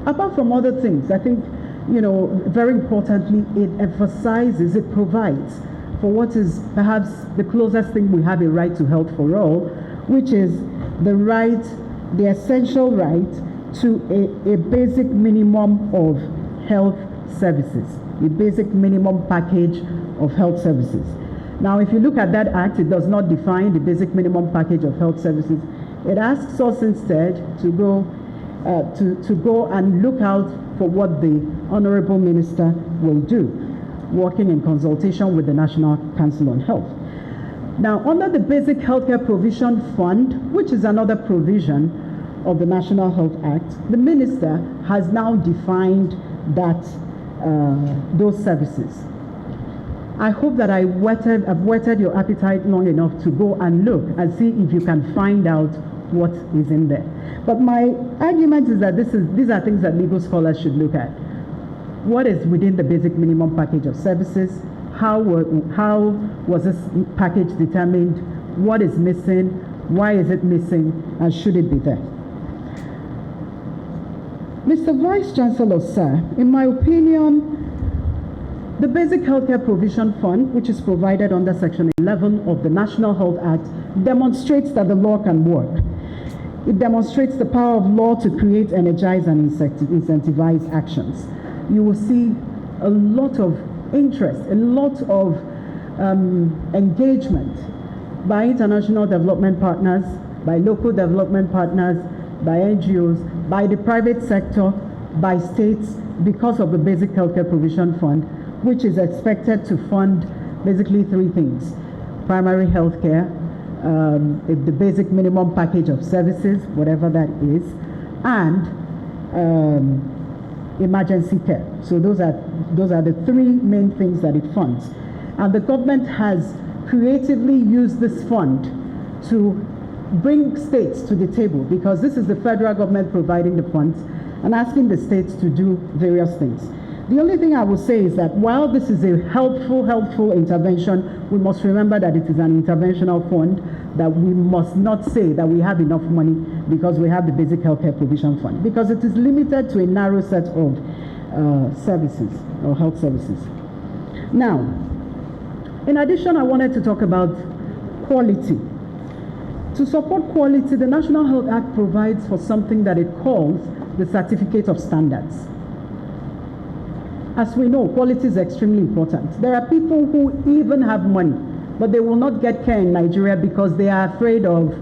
Apart from other things, I think, very importantly, it emphasizes, it provides for what is perhaps the closest thing we have a right to health for all, which is the essential right to a basic minimum of health services, a basic minimum package of health services. Now, if you look at that act, it does not define the basic minimum package of health services. It asks us instead to go and look out for what the Honorable Minister will do, working in consultation with the National Council on Health. Now, under the Basic Healthcare Provision Fund, which is another provision of the National Health Act, the Minister has now defined those services. I hope that I've whetted your appetite long enough to go and look and see if you can find out what is in there. But my argument is that these are things that legal scholars should look at. What is within the basic minimum package of services? How was this package determined? What is missing? Why is it missing? And should it be there? Mr. Vice Chancellor, sir, in my opinion, the Basic Healthcare Provision Fund, which is provided under Section 11 of the National Health Act, demonstrates that the law can work. It demonstrates the power of law to create, energize, and incentivize actions. You will see a lot of interest, a lot of engagement by international development partners, by local development partners, by NGOs, by the private sector, by states, because of the Basic Healthcare Provision Fund, which is expected to fund basically three things: primary health care, the basic minimum package of services, whatever that is, and emergency care. So those are the three main things that it funds. And the government has creatively used this fund to bring states to the table, because this is the federal government providing the funds and asking the states to do various things. The only thing I will say is that while this is a helpful intervention, we must remember that it is an interventional fund, that we must not say that we have enough money because we have the Basic Healthcare Provision Fund, because it is limited to a narrow set of services or health services. Now, in addition, I wanted to talk about quality. To support quality, the National Health Act provides for something that it calls the Certificate of Standards. As we know, quality is extremely important. There are people who even have money, but they will not get care in Nigeria because they are afraid of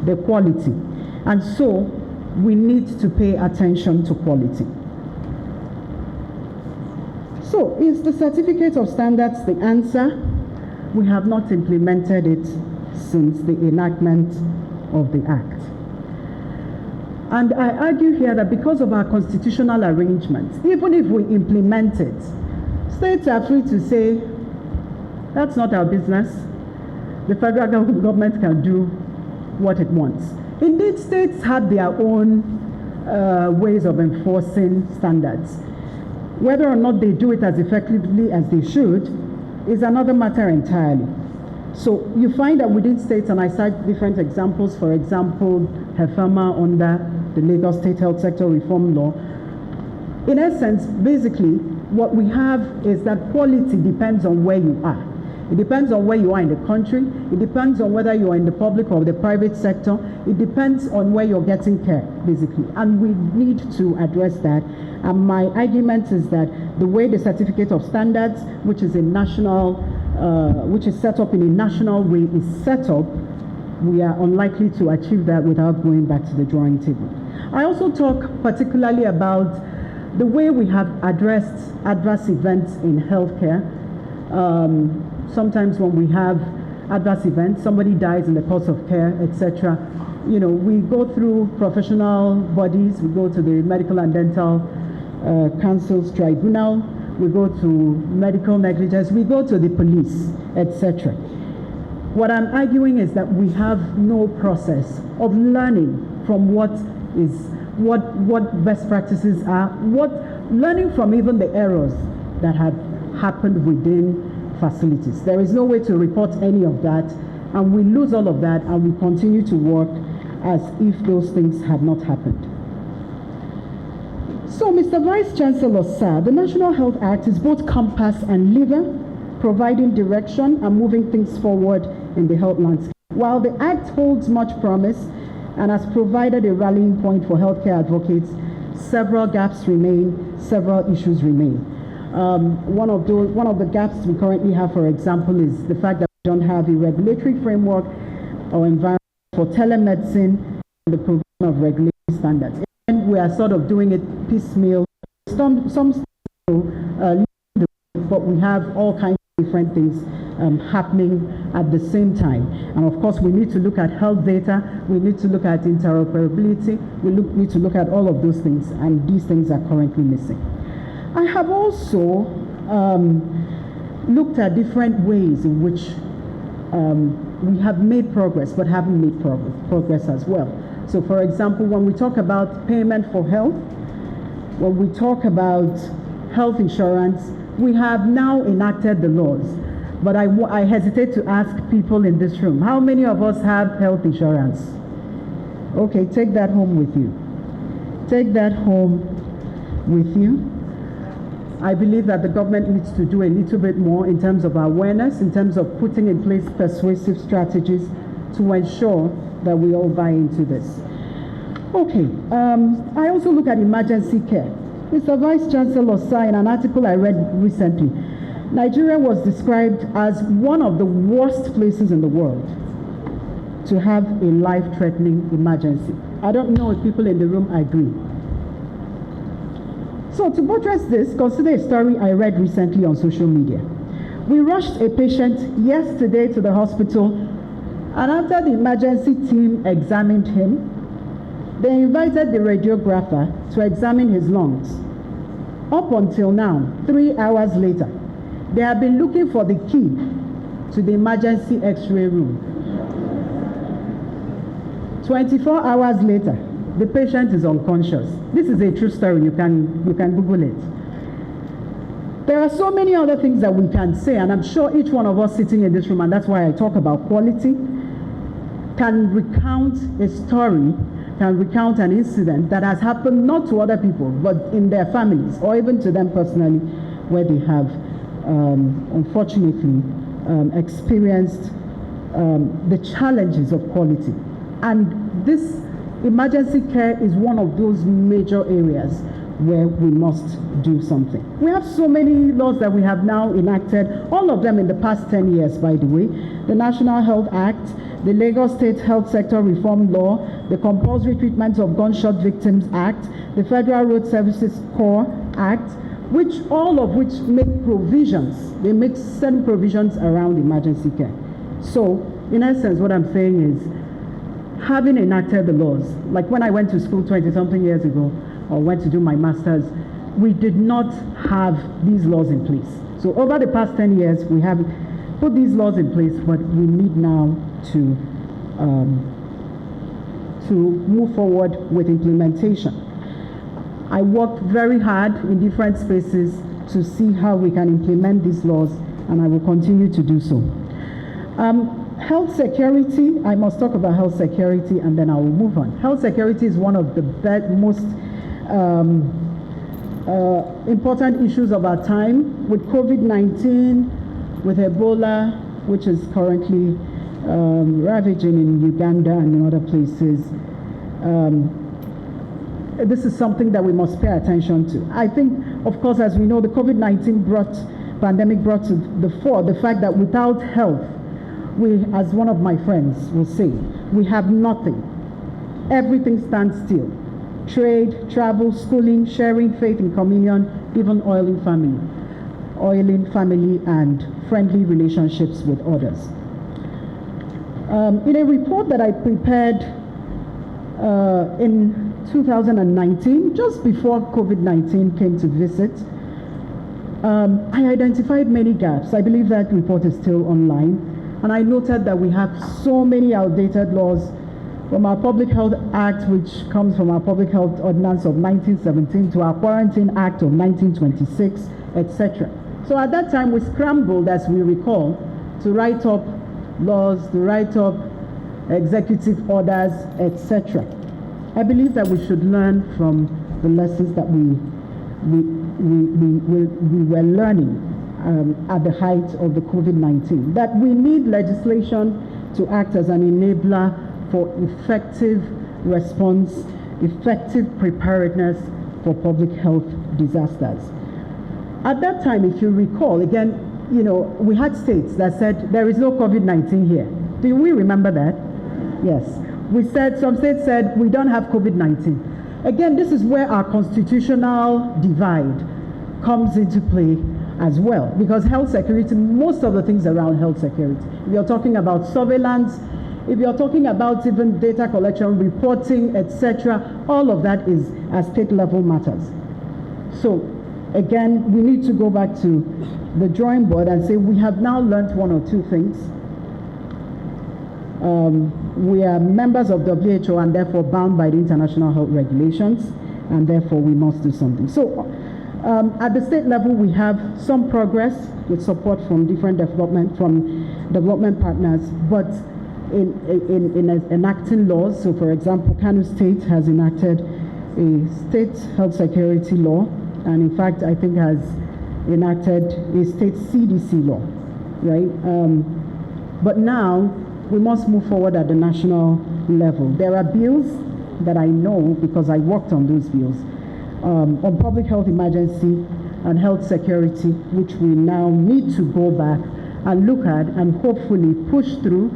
the quality. And so we need to pay attention to quality. So, is the certificate of standards the answer? We have not implemented it since the enactment of the Act. And I argue here that because of our constitutional arrangements, even if we implement it, states are free to say, that's not our business. The federal government can do what it wants. Indeed, states have their own ways of enforcing standards. Whether or not they do it as effectively as they should is another matter entirely. So you find that within states, and I cite different examples, for example, HEFAMA under the Lagos State Health Sector Reform Law. In essence, basically, what we have is that quality depends on where you are. It depends on where you are in the country. It depends on whether you are in the public or the private sector. It depends on where you're getting care, basically. And we need to address that. And my argument is that the way the Certificate of Standards, which is which is set up in a national way, is set up, we are unlikely to achieve that without going back to the drawing table. I also talk particularly about the way we have addressed adverse events in healthcare. Sometimes when we have adverse events, somebody dies in the course of care, etc. You know, we go through professional bodies, we go to the Medical and Dental Council's tribunal, we go to medical negligence, we go to the police, etc. What I'm arguing is that we have no process of learning from what best practices are, learning from even the errors that have happened within facilities. There is no way to report any of that, and we lose all of that, and we continue to work as if those things had not happened. So, Mr. Vice Chancellor, sir, the National Health Act is both compass and lever, providing direction and moving things forward in the health landscape. While the Act holds much promise and has provided a rallying point for healthcare advocates, several gaps remain, several issues remain. One of the gaps we currently have, for example, is the fact that we don't have a regulatory framework or environment for telemedicine and the provision of regulatory standards. And we are sort of doing it piecemeal. Some but we have all kinds of different things happening at the same time. And of course, we need to look at health data, we need to look at interoperability, we need to look at all of those things, and these things are currently missing. I have also looked at different ways in which we have made progress, but haven't made progress as well. So for example, when we talk about payment for health, when we talk about health insurance, we have now enacted the laws. But I hesitate to ask people in this room, how many of us have health insurance? Okay, take that home with you. Take that home with you. I believe that the government needs to do a little bit more in terms of awareness, in terms of putting in place persuasive strategies to ensure that we all buy into this. Okay, I also look at emergency care. Mr. Vice Chancellor, sir, in an article I read recently, Nigeria was described as one of the worst places in the world to have a life-threatening emergency. I don't know if people in the room agree. So to buttress this, consider a story I read recently on social media. We rushed a patient yesterday to the hospital, and after the emergency team examined him, they invited the radiographer to examine his lungs. Up until now, 3 hours later, they have been looking for the key to the emergency X-ray room. 24 hours later, the patient is unconscious. This is a true story. You can Google it. There are so many other things that we can say, and I'm sure each one of us sitting in this room, and that's why I talk about quality, can recount a story, can recount an incident that has happened not to other people, but in their families, or even to them personally, where they have unfortunately experienced the challenges of quality. And this emergency care is one of those major areas where we must do something. We have so many laws that we have now enacted, all of them in the past 10 years, by the way. The National Health Act, the Lagos State Health Sector Reform Law, the Compulsory Treatment of Gunshot Victims Act, the Federal Road Services Corps Act, all of which make provisions. They make certain provisions around emergency care. So, in essence, what I'm saying is, having enacted the laws, like when I went to school 20-something years ago, or went to do my master's, we did not have these laws in place. So over the past 10 years, we have put these laws in place, but we need now to move forward with implementation. I worked very hard in different spaces to see how we can implement these laws, and I will continue to do so. Health security, I must talk about health security and then I will move on. Health security is one of the most important issues of our time. With COVID-19, with Ebola, which is currently ravaging in Uganda and in other places, this is something that we must pay attention to. I think, of course, as we know, the COVID-19 pandemic brought to the fore the fact that without health, we, as one of my friends will say, we have nothing. Everything stands still. Trade, travel, schooling, sharing faith in communion, even oiling family and friendly relationships with others. In a report that I prepared in 2019, just before COVID-19 came to visit, I identified many gaps. I believe that report is still online. And I noted that we have so many outdated laws, from our Public Health Act, which comes from our Public Health Ordinance of 1917, to our Quarantine Act of 1926, etc. So at that time, we scrambled, as we recall, to write up laws, to write up executive orders, etc. I believe that we should learn from the lessons that we were learning at the height of the COVID-19, that we need legislation to act as an enabler for effective response, effective preparedness for public health disasters. At that time, if you recall, again, we had states that said there is no COVID-19 here. Do we remember that? Yes. Some states said we don't have COVID-19. Again, this is where our constitutional divide comes into play as well, because health security, most of the things around health security, if you're talking about surveillance, if you're talking about even data collection, reporting, etc., all of that is at state level matters. So again, we need to go back to the drawing board and say we have now learned one or two things. We are members of WHO and therefore bound by the international health regulations, and therefore we must do something. So at the state level, we have some progress with support from different development partners, but in enacting laws. So, for example, Kano State has enacted a state health security law, and in fact, I think has enacted a state CDC law, right? But now we must move forward at the national level. There are bills that I know because I worked on those bills. On public health emergency and health security, which we now need to go back and look at and hopefully push through.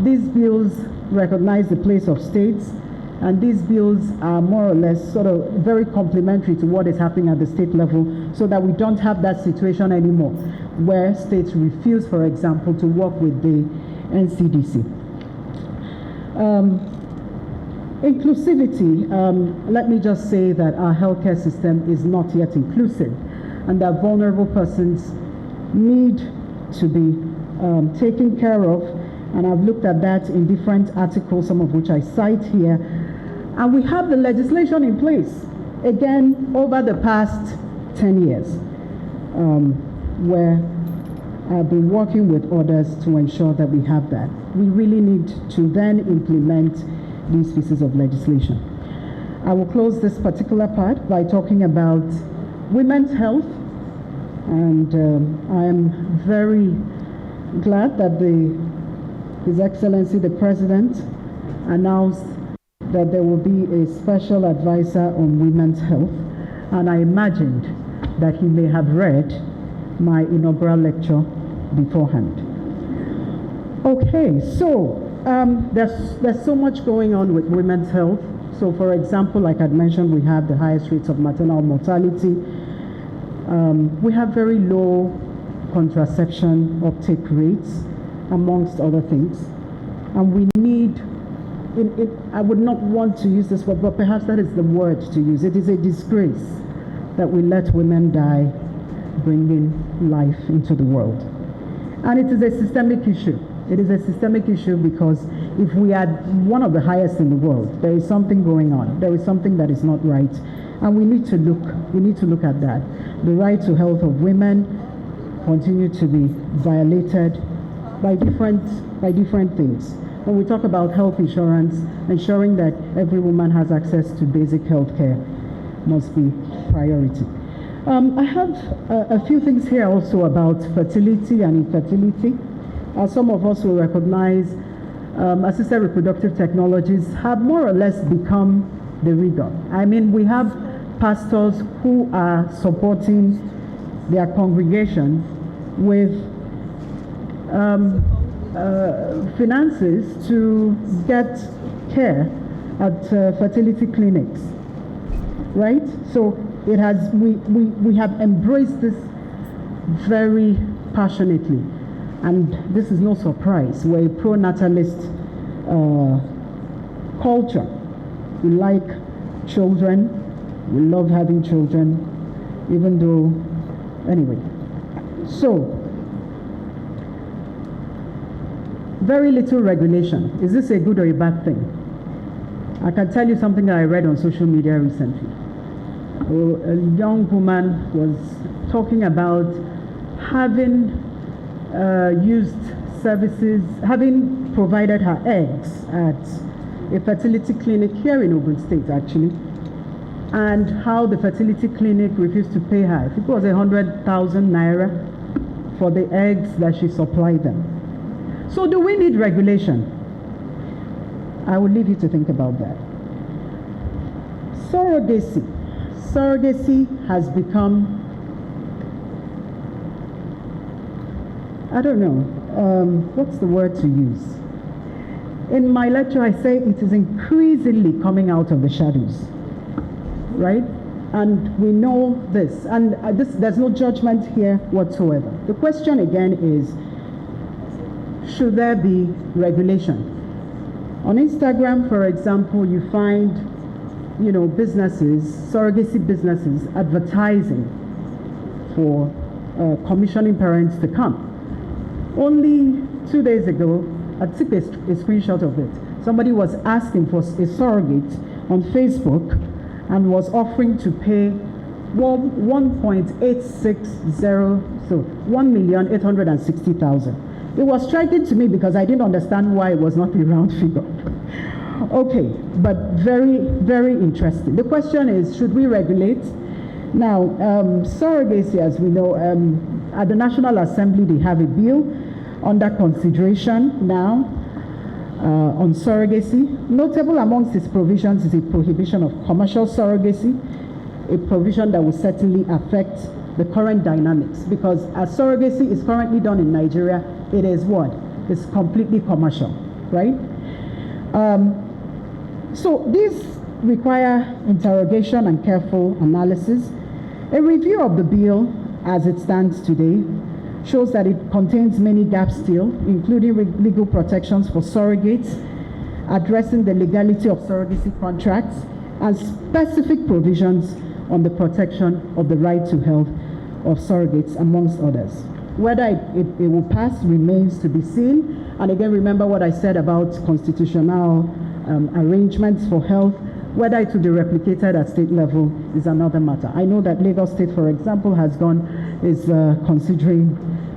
These bills recognize the place of states, and these bills are more or less sort of very complementary to what is happening at the state level, so that we don't have that situation anymore, where states refuse, for example, to work with the NCDC. Inclusivity, let me just say that our healthcare system is not yet inclusive, and that vulnerable persons need to be taken care of, and I've looked at that in different articles, some of which I cite here, and we have the legislation in place, again, over the past 10 years, where I've been working with others to ensure that we have that. We really need to then implement these pieces of legislation. I will close this particular part by talking about women's health, and I am very glad that His Excellency the President announced that there will be a special advisor on women's health, and I imagined that he may have read my inaugural lecture beforehand. Okay, so there's so much going on with women's health. So, for example, like I mentioned, we have the highest rates of maternal mortality. We have very low contraception uptake rates, amongst other things. And we need, I would not want to use this word, but perhaps that is the word to use. It is a disgrace that we let women die bringing life into the world. And it is a systemic issue. It is a systemic issue because if we are one of the highest in the world, there is something going on. There is something that is not right. And we need to look at that. The right to health of women continue to be violated by different things. When we talk about health insurance, ensuring that every woman has access to basic health care must be priority. I have a few things here also about fertility and infertility. Some of us will recognize assisted reproductive technologies have more or less become the rigor. I mean, we have pastors who are supporting their congregation with finances to get care at fertility clinics, right? So it has, we have embraced this very passionately, and this is no surprise. We're a pro-natalist culture. We like children, we love having children, even though, anyway. So, very little regulation. Is this a good or a bad thing? I can tell you something that I read on social media recently. A young woman was talking about having used services, having provided her eggs at a fertility clinic here in Ogun State, actually, and how the fertility clinic refused to pay her. I think it was 100,000 naira for the eggs that she supplied them. So do we need regulation? I will leave you to think about that. Surrogacy. Surrogacy has become, I don't know, what's the word to use? In my lecture, I say it is increasingly coming out of the shadows, right? And we know this, and there's no judgment here whatsoever. The question again is, should there be regulation? On Instagram, for example, you find, businesses, surrogacy businesses, advertising for commissioning parents to come. Only 2 days ago, I took a screenshot of it. Somebody was asking for a surrogate on Facebook and was offering to pay 1.860, so 1,860,000. It was striking to me because I didn't understand why it was not a round figure. Okay, but very, very interesting. The question is, should we regulate? Now, surrogacy, as we know, at the National Assembly, they have a bill under consideration now on surrogacy. Notable amongst its provisions is a prohibition of commercial surrogacy, a provision that will certainly affect the current dynamics, because as surrogacy is currently done in Nigeria, it is what? It's completely commercial, right? So these require interrogation and careful analysis. A review of the bill as it stands today shows that it contains many gaps still, including legal protections for surrogates, addressing the legality of surrogacy contracts, and specific provisions on the protection of the right to health of surrogates, amongst others. Whether it will pass remains to be seen. And again, remember what I said about constitutional arrangements for health. Whether it will be replicated at state level is another matter. I know that Lagos State, for example, is considering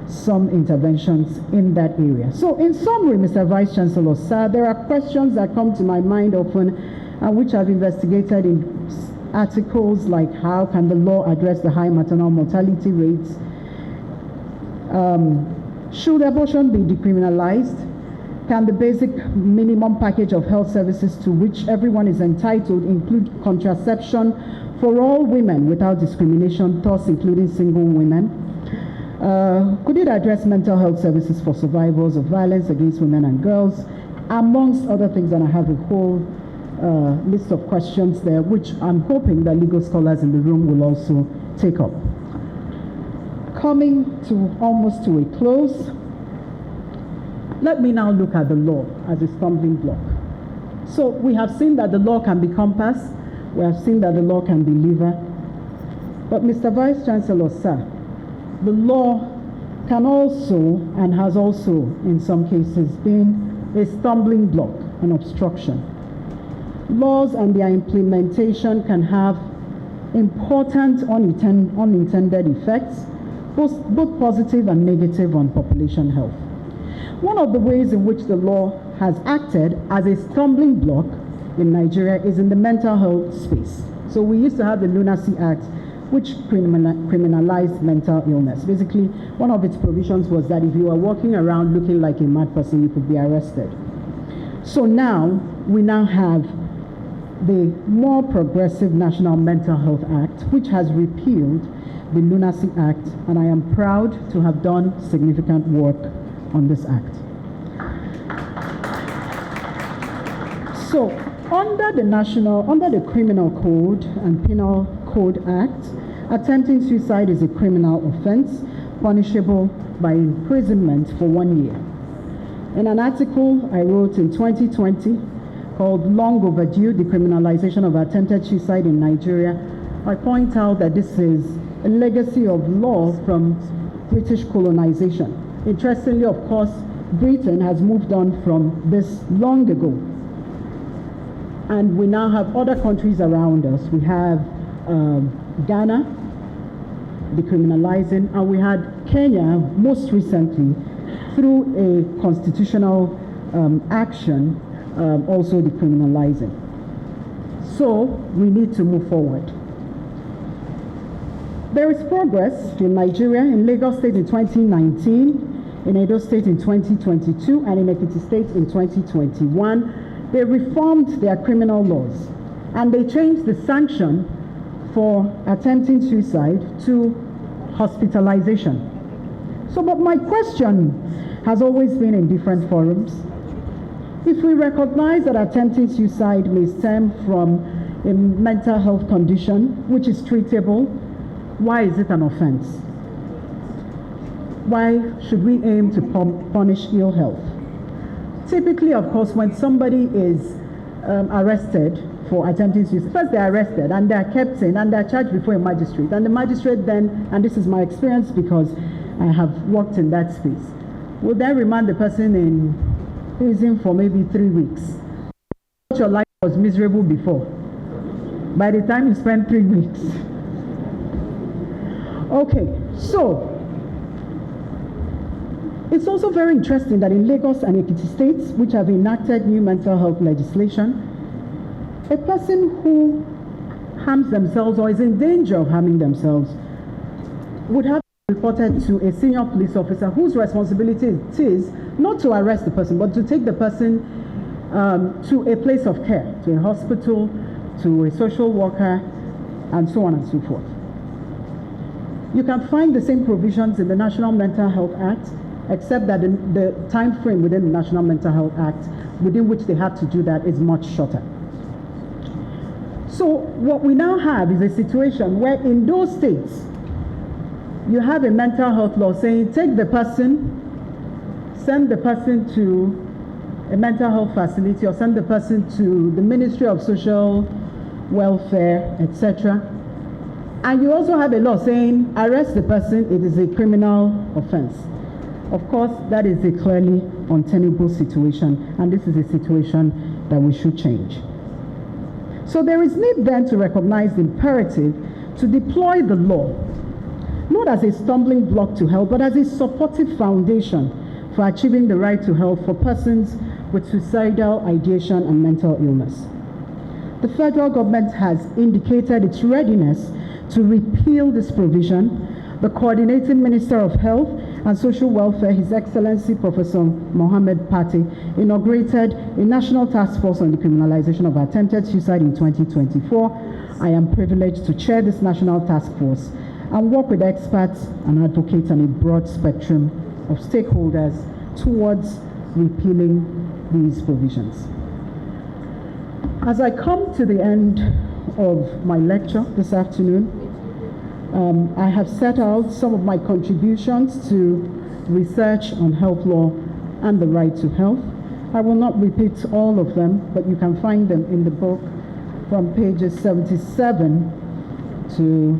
some interventions in that area. So in summary, Mr. Vice Chancellor, sir, there are questions that come to my mind often and which I've investigated in articles like how can the law address the high maternal mortality rates? Should abortion be decriminalized? Can the basic minimum package of health services to which everyone is entitled include contraception for all women without discrimination, thus including single women? Could it address mental health services for survivors of violence against women and girls, amongst other things? And I have a whole list of questions there, which I'm hoping that legal scholars in the room will also take up. coming to almost to a close, let me now look at the law as a stumbling block. So we have seen that the law can be compass, we have seen that the law can be lever, but Mr. Vice Chancellor, sir, the law can also and has also in some cases been a stumbling block, an obstruction. Laws and their implementation can have important unintended effects, both positive and negative on population health. One of the ways in which the law has acted as a stumbling block in Nigeria is in the mental health space. So we used to have the Lunacy Act, which criminalized mental illness. Basically, one of its provisions was that if you were walking around looking like a mad person, you could be arrested. So now, we now have the more progressive National Mental Health Act, which has repealed the Lunacy Act, and I am proud to have done significant work on this act. So, under the Criminal Code and Penal Code Act, attempting suicide is a criminal offense, punishable by imprisonment for 1 year. In an article I wrote in 2020 called Long Overdue, Decriminalization of Attempted Suicide in Nigeria, I point out that this is a legacy of law from British colonization. Interestingly, of course, Britain has moved on from this long ago. And we now have other countries around us. We have Ghana decriminalizing, and we had Kenya most recently through a constitutional action also decriminalizing. So we need to move forward. There is progress in Nigeria, in Lagos State in 2019, in Edo State in 2022, and in Ekiti State in 2021. They reformed their criminal laws, and they changed the sanction for attempting suicide to hospitalization. So, but my question has always been in different forums. If we recognize that attempting suicide may stem from a mental health condition which is treatable, why is it an offense? Why should we aim to punish ill health? Typically, of course, when somebody is arrested for attempting suicide, first they're arrested and they're kept in and they're charged before a magistrate. And the magistrate then, and this is my experience because I have worked in that space, will then remand the person in prison for maybe 3 weeks. Your life was miserable before. By the time you spend 3 weeks. Okay, so it's also very interesting that in Lagos and Ekiti states, which have enacted new mental health legislation, a person who harms themselves or is in danger of harming themselves would have to be reported to a senior police officer whose responsibility it is not to arrest the person, but to take the person to a place of care, to a hospital, to a social worker, and so on and so forth. You can find the same provisions in the National Mental Health Act, except that the time frame within the National Mental Health Act within which they had to do that is much shorter. So what we now have is a situation where in those states, you have a mental health law saying take the person, send the person to a mental health facility or send the person to the Ministry of Social Welfare, etc. And you also have a law saying arrest the person, it is a criminal offense. Of course, that is a clearly untenable situation, and this is a situation that we should change. So there is need then to recognize the imperative to deploy the law, not as a stumbling block to health, but as a supportive foundation for achieving the right to health for persons with suicidal ideation and mental illness. The federal government has indicated its readiness to repeal this provision. The Coordinating Minister of Health and Social Welfare, His Excellency Professor Mohammed Pate, inaugurated a national task force on the criminalization of attempted suicide in 2024. I am privileged to chair this national task force and work with experts and advocates on a broad spectrum of stakeholders towards repealing these provisions. As I come to the end of my lecture this afternoon, I have set out some of my contributions to research on health law and the right to health. I will not repeat all of them, but you can find them in the book from pages 77 to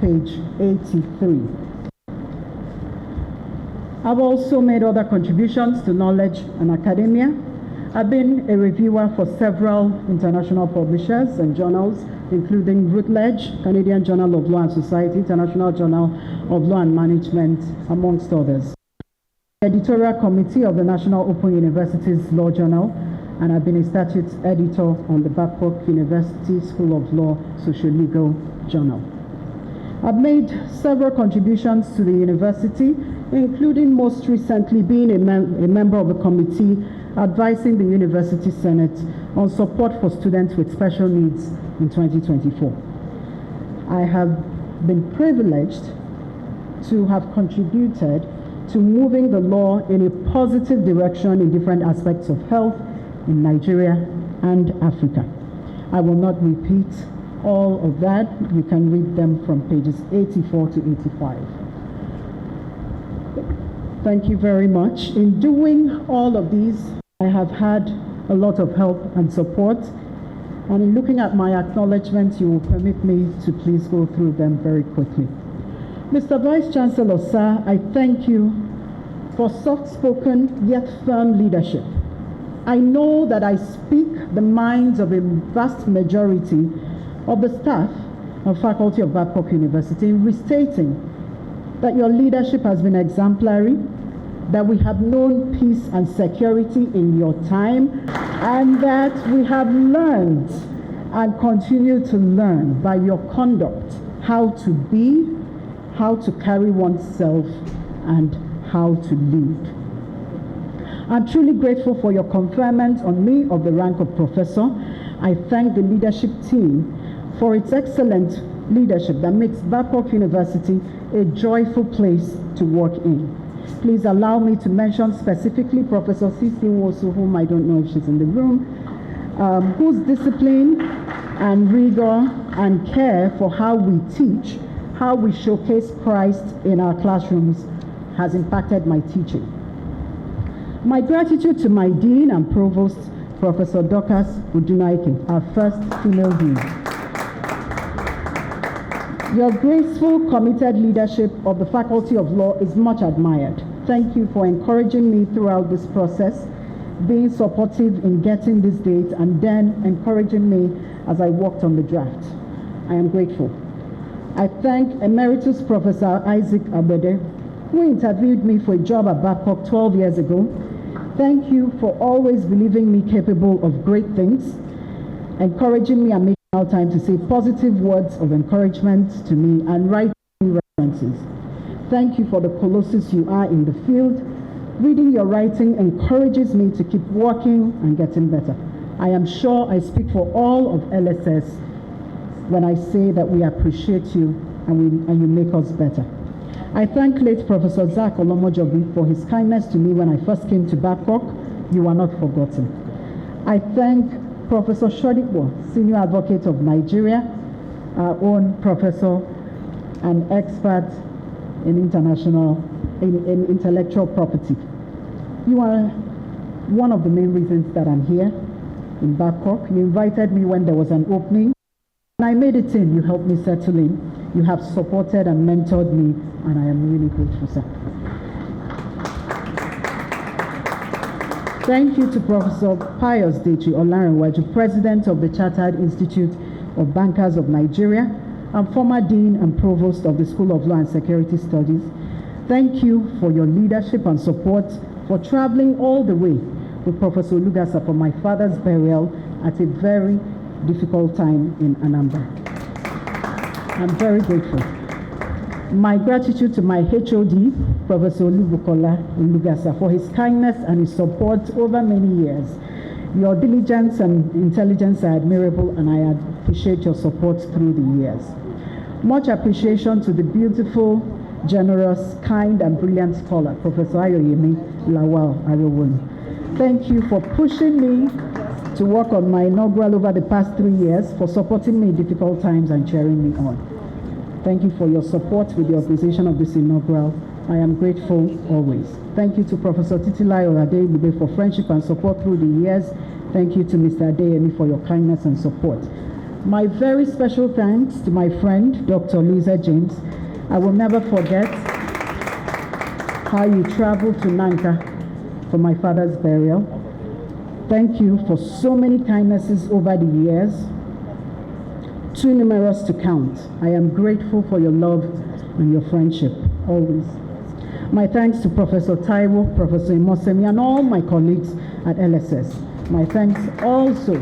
page 83. I've also made other contributions to knowledge and academia. I've been a reviewer for several international publishers and journals, including Routledge, Canadian Journal of Law and Society, International Journal of Law and Management, amongst others. Editorial committee of the National Open University's Law Journal, and I've been a statute editor on the Babcock University School of Law Socio-Legal Journal. I've made several contributions to the university, including most recently being a member of the committee advising the University Senate on support for students with special needs in 2024. I have been privileged to have contributed to moving the law in a positive direction in different aspects of health in Nigeria and Africa. I will not repeat all of that. You can read them from pages 84 to 85. Thank you very much. In doing all of these, I have had a lot of help and support. And in looking at my acknowledgements, you will permit me to please go through them very quickly. Mr. Vice Chancellor, sir, I thank you for soft-spoken yet firm leadership. I know that I speak the minds of a vast majority of the staff and faculty of Babcock University in restating that your leadership has been exemplary, that we have known peace and security in your time, and that we have learned and continue to learn by your conduct how to be, how to carry oneself, and how to lead. I'm truly grateful for your conferment on me of the rank of professor. I thank the leadership team for its excellent leadership that makes Babcock University a joyful place to work in. Please allow me to mention specifically Professor Sisi Nwosu, whom I don't know if she's in the room, whose discipline and rigor and care for how we teach, how we showcase Christ in our classrooms has impacted my teaching. My gratitude to my Dean and Provost, Professor Dorcas Udunaike, our first female Dean. Your graceful, committed leadership of the Faculty of Law is much admired. Thank you for encouraging me throughout this process, being supportive in getting this date, and then encouraging me as I worked on the draft. I am grateful. I thank Emeritus Professor Isaac Abede, who interviewed me for a job at Babcock 12 years ago. Thank you for always believing me capable of great things, encouraging me and making out time to say positive words of encouragement to me and writing references. Thank you for the colossus you are in the field. Reading your writing encourages me to keep working and getting better. I am sure I speak for all of LSS when I say that we appreciate you and you make us better. I thank late Professor Zach Olomojobi for his kindness to me when I first came to Babcock. You are not forgotten. I thank Professor Shodikwo, Senior Advocate of Nigeria, our own professor and expert in in intellectual property. You are one of the main reasons that I'm here in Babcock. You invited me when there was an opening, and I made it in. You helped me settle in. You have supported and mentored me, and I am really grateful, sir. Thank you to Professor Pius Deji Olarenwaju, President of the Chartered Institute of Bankers of Nigeria, and former Dean and Provost of the School of Law and Security Studies. Thank you for your leadership and support, for traveling all the way with Professor Lugasa for my father's burial at a very difficult time in Anambra. I'm very grateful. My gratitude to my HOD, Professor Olubukola Lugasa, for his kindness and his support over many years. Your diligence and intelligence are admirable, and I appreciate your support through the years. Much appreciation to the beautiful, generous, kind, and brilliant scholar, Professor Ayoyemi Lawal Arowolu. Thank you for pushing me to work on my inaugural over the past 3 years, for supporting me in difficult times and cheering me on. Thank you for your support with the organization of this inaugural. I am grateful always. Thank you to Professor Titilayo Adeyemi for friendship and support through the years. Thank you to Mr. Adeyemi for your kindness and support. My very special thanks to my friend, Dr. Louisa James. I will never forget how you traveled to Nanka for my father's burial. Thank you for so many kindnesses over the years, too numerous to count. I am grateful for your love and your friendship, always. My thanks to Professor Taiwo, Professor Imosemi, and all my colleagues at LSS. My thanks also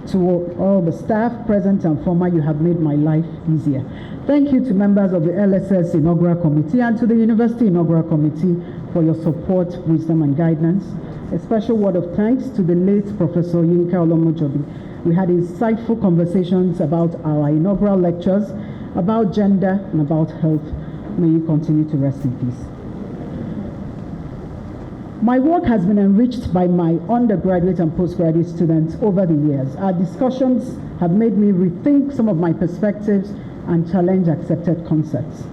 to all the staff, present and former. You have made my life easier. Thank you to members of the LSS Inaugural Committee and to the University Inaugural Committee for your support, wisdom, and guidance. A special word of thanks to the late Professor Yinka Olomojobi. We had insightful conversations about our inaugural lectures, about gender, and about health. May you continue to rest in peace. My work has been enriched by my undergraduate and postgraduate students over the years. Our discussions have made me rethink some of my perspectives and challenge accepted concepts.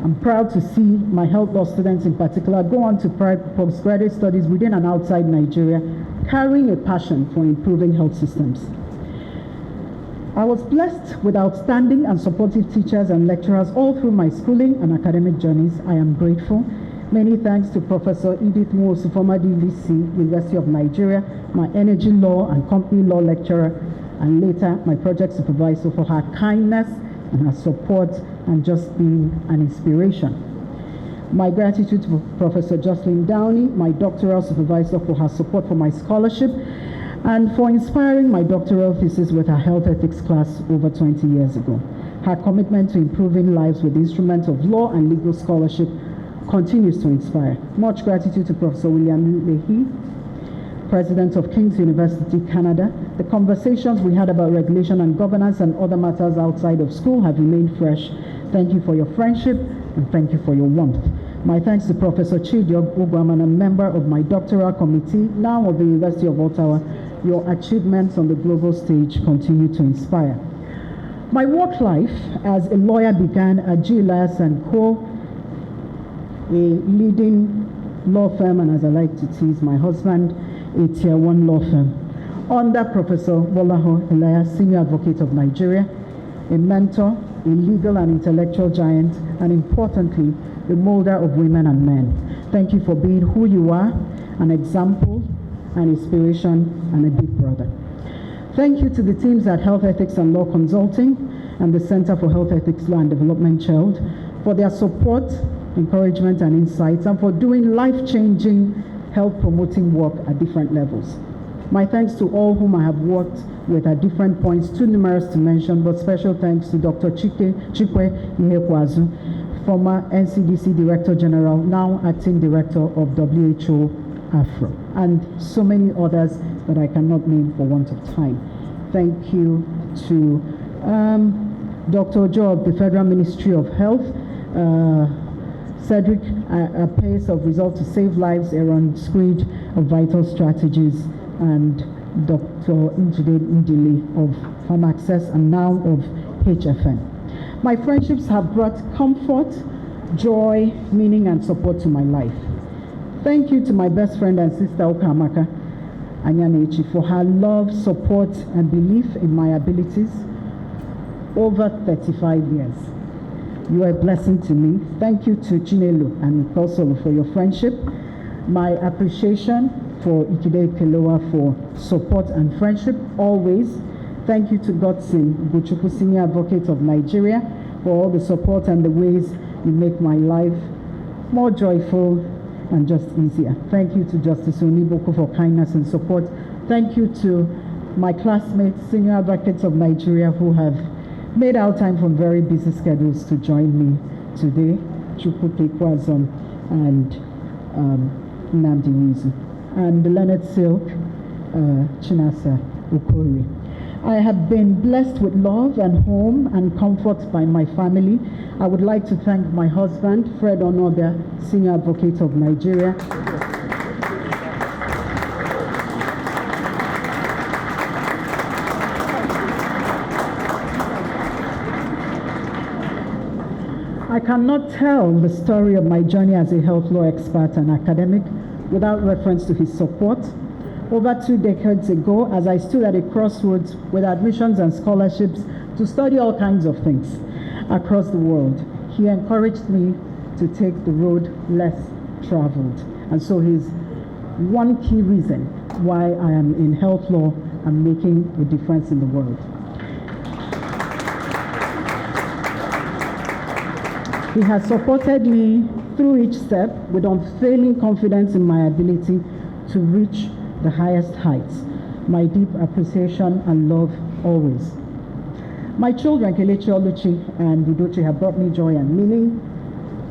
I'm proud to see my health law students in particular go on to postgraduate studies within and outside Nigeria, carrying a passion for improving health systems. I was blessed with outstanding and supportive teachers and lecturers all through my schooling and academic journeys. I am grateful. Many thanks to Professor Edith Nwosu, former DVC, University of Nigeria, my energy law and company law lecturer, and later my project supervisor, for her kindness and her support and just being an inspiration. My gratitude to Professor Jocelyn Downey, my doctoral supervisor, for her support for my scholarship and for inspiring my doctoral thesis with her health ethics class over 20 years ago. Her commitment to improving lives with the instrument of law and legal scholarship continues to inspire. Much gratitude to Professor William Leahy, President of King's University, Canada. The conversations we had about regulation and governance and other matters outside of school have remained fresh. Thank you for your friendship and thank you for your warmth. My thanks to Professor Chidiob Ugwaman, a member of my doctoral committee, now of the University of Ottawa. Your achievements on the global stage continue to inspire. My work life as a lawyer began at G. Elias & Co., a leading law firm, and as I like to tease my husband, a Tier 1 law firm, under Professor Bolaho Elias, Senior Advocate of Nigeria, a mentor, a legal and intellectual giant, and importantly, a molder of women and men. Thank you for being who you are, an example, an inspiration, and a big brother. Thank you to the teams at Health Ethics and Law Consulting and the Center for Health Ethics, Law and Development, CHELD, for their support, encouragement, and insights, and for doing life-changing, health-promoting work at different levels. My thanks to all whom I have worked with at different points, too numerous to mention, but special thanks to Dr. Chikwe Ihekwazu, former NCDC Director General, now Acting Director of WHO Afro, and so many others that I cannot name for want of time. Thank you to Dr. Ojo of the Federal Ministry of Health, Cedric Pace of Resolve to Save Lives, Aaron Squid of Vital Strategies, and Dr. Njide Ndili of Farm Access and now of HFN. My friendships have brought comfort, joy, meaning, and support to my life. Thank you to my best friend and sister Okamaka Anyanechi for her love, support, and belief in my abilities over 35 years. You are a blessing to me. Thank you to Chinelo and Kosolo for your friendship. My appreciation for Ikide Keloa for support and friendship always. Thank you to Godson Buchuku, Senior Advocate of Nigeria, for all the support and the ways you make my life more joyful and just easier. Thank you to Justice Oniboko for kindness and support. Thank you to my classmates, Senior Advocates of Nigeria, who have made out time from very busy schedules to join me today, Chukwuke Kwazon and Nnamdi Wizu, and Leonard Silk, Chinasa Okori. I have been blessed with love and home and comfort by my family. I would like to thank my husband, Fred Onoda, Senior Advocate of Nigeria. cannot tell the story of my journey as a health law expert and academic without reference to his support. Over 2 decades ago, as I stood at a crossroads with admissions and scholarships to study all kinds of things across the world, he encouraged me to take the road less traveled. And so he's one key reason why I am in health law and making a difference in the world. He has supported me through each step with unfailing confidence in my ability to reach the highest heights. My deep appreciation and love always. My children, Kelechi Oluchi and Udochi, have brought me joy and meaning.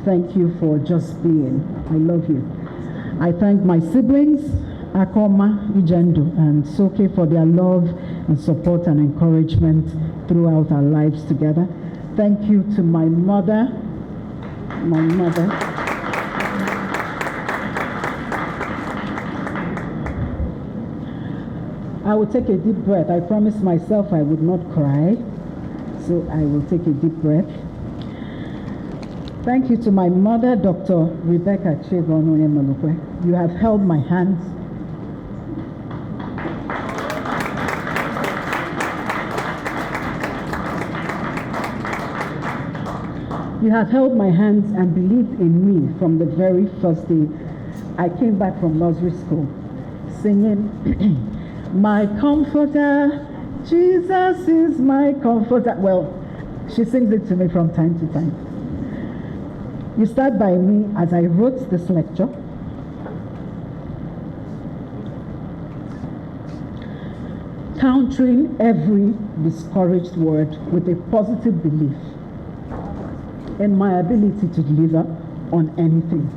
Thank you for just being. I love you. I thank my siblings, Akoma, Ijendo, and Soke for their love and support and encouragement throughout our lives together. Thank you to my mother. I will take a deep breath. I promised myself I would not cry, so I will take a deep breath. Thank you to my mother, Dr. Rebecca Onyemelukwe. You have held my hands. You have held my hands and believed in me from the very first day I came back from nursery school, singing, my comforter, Jesus is my comforter. Well, she sings it to me from time to time. You start by me as I wrote this lecture. Countering every discouraged word with a positive belief in my ability to deliver on anything.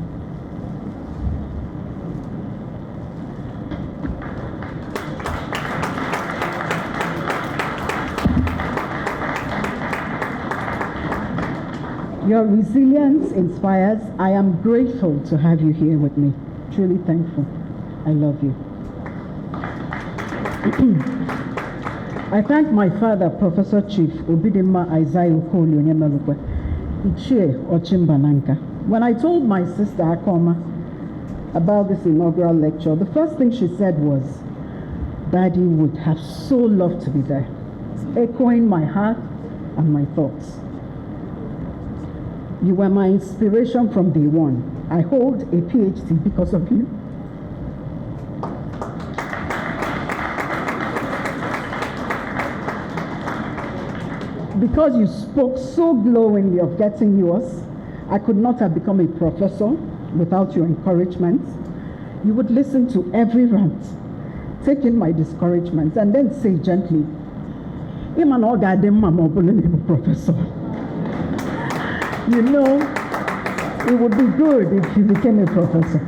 Your resilience inspires. I am grateful to have you here with me. Truly thankful. I love you. I thank my father, Professor Chief Obidima Isaiah Onyemelukwe, Ichie Ochimbananka. When I told my sister Akoma about this inaugural lecture, the first thing she said was, Daddy would have so loved to be there, echoing my heart and my thoughts. You were my inspiration from day one. I hold a PhD because of you. Because you spoke so glowingly of getting yours, I could not have become a professor without your encouragement. You would listen to every rant, take in my discouragements, and then say gently, Professor. You know, it would be good if you became a professor.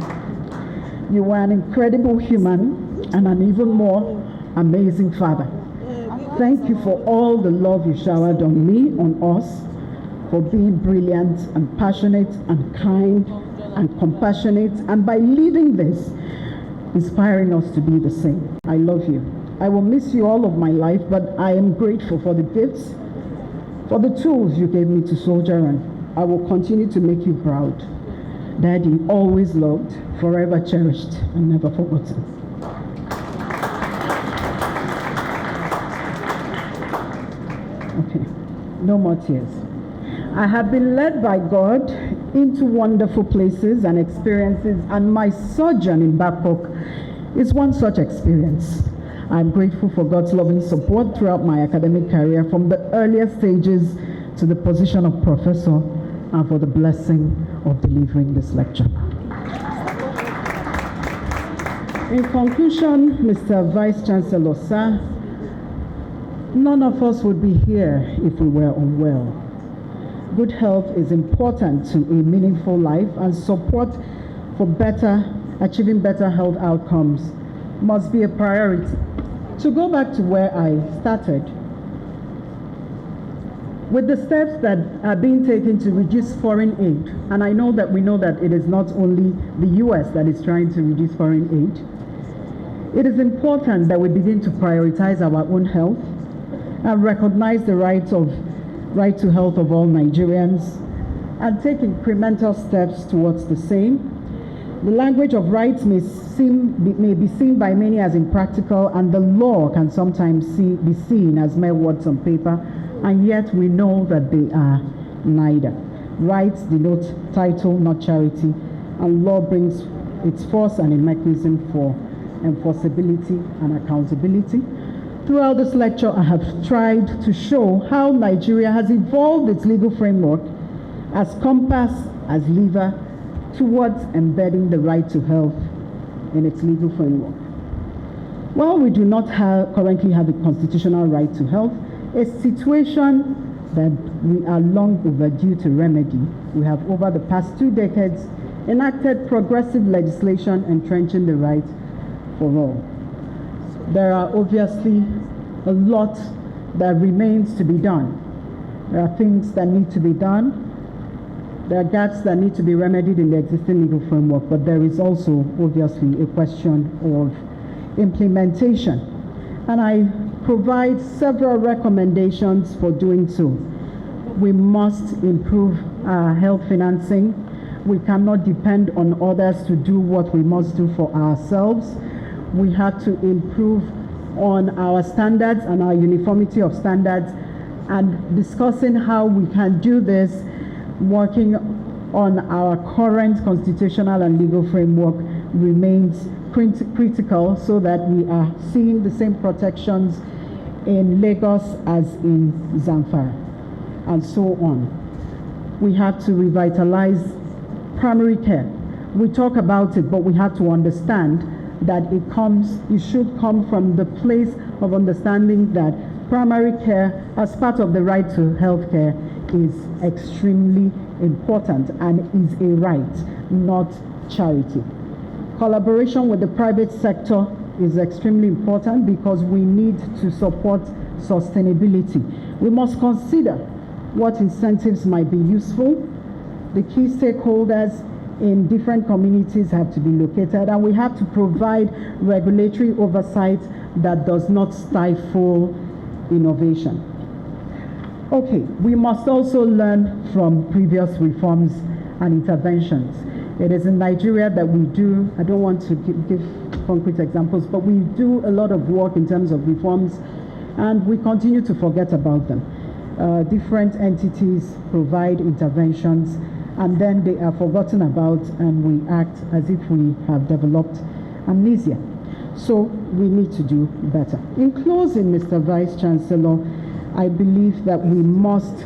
You were an incredible human and an even more amazing father. Thank you for all the love you showered on me, on us, for being brilliant and passionate and kind and compassionate, and by leading this, inspiring us to be the same. I love you. I will miss you all of my life, but I am grateful for the gifts, for the tools you gave me to soldier on. I will continue to make you proud. Daddy, always loved, forever cherished, and never forgotten. Okay, no more tears. I have been led by God into wonderful places and experiences, and my sojourn in Babcock is one such experience. I'm grateful for God's loving support throughout my academic career, from the earliest stages to the position of professor, and for the blessing of delivering this lecture. In conclusion, Mr. Vice Chancellor, sir, none of us would be here if we were unwell. Good health is important to a meaningful life, and support for achieving better health outcomes must be a priority. To go back to where I started, with the steps that are being taken to reduce foreign aid, and we know that it is not only the US that is trying to reduce foreign aid, it is important that we begin to prioritize our own health and recognize the right to health of all Nigerians, and take incremental steps towards the same. The language of rights may be seen by many as impractical, and the law can sometimes be seen as mere words on paper, and yet we know that they are neither. Rights denote title, not charity, and law brings its force and a mechanism for enforceability and accountability. Throughout this lecture, I have tried to show how Nigeria has evolved its legal framework as compass, as lever, towards embedding the right to health in its legal framework. While we do not currently have a constitutional right to health, a situation that we are long overdue to remedy, we have over the past 2 decades enacted progressive legislation entrenching the right for all. There are obviously a lot that remains to be done. There are things that need to be done. There are gaps that need to be remedied in the existing legal framework, but there is also obviously a question of implementation. And I provide several recommendations for doing so. We must improve our health financing. We cannot depend on others to do what we must do for ourselves. We have to improve on our standards and our uniformity of standards, and discussing how we can do this, working on our current constitutional and legal framework remains critical, so that we are seeing the same protections in Lagos as in Zamfara, and so on. We have to revitalize primary care. We talk about it, but we have to understand that it should come from the place of understanding that primary care, as part of the right to health care, is extremely important and is a right, not charity. Collaboration with the private sector is extremely important because we need to support sustainability. We must consider what incentives might be useful. The key stakeholders in different communities have to be located, and we have to provide regulatory oversight that does not stifle innovation. Okay, we must also learn from previous reforms and interventions. It is in Nigeria that we do, I don't want to give concrete examples, but we do a lot of work in terms of reforms, and we continue to forget about them. Different entities provide interventions, and then they are forgotten about, and we act as if we have developed amnesia. So we need to do better. In closing, Mr. Vice Chancellor, I believe that we must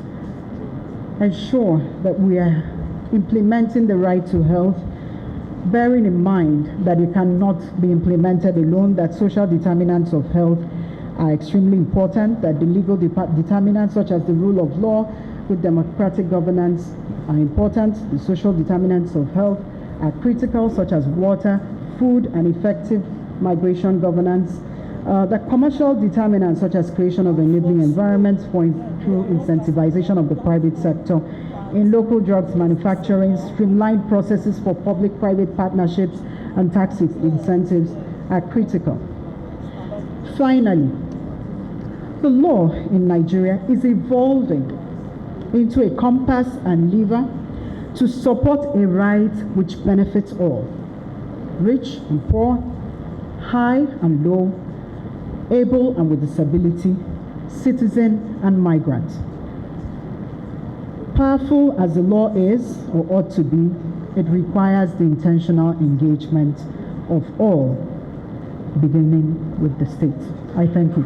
ensure that we are implementing the right to health, bearing in mind that it cannot be implemented alone, that social determinants of health are extremely important, that the legal determinants such as the rule of law, good democratic governance are important, the social determinants of health are critical, such as water, food, and effective migration governance. The commercial determinants such as creation of enabling environments through incentivization of the private sector in local drugs manufacturing, streamlined processes for public-private partnerships, and tax incentives are critical. Finally, the law in Nigeria is evolving into a compass and lever to support a right which benefits all, rich and poor, high and low, able and with disability, citizen and migrant. Powerful as the law is, or ought to be, it requires the intentional engagement of all, beginning with the state. I thank you.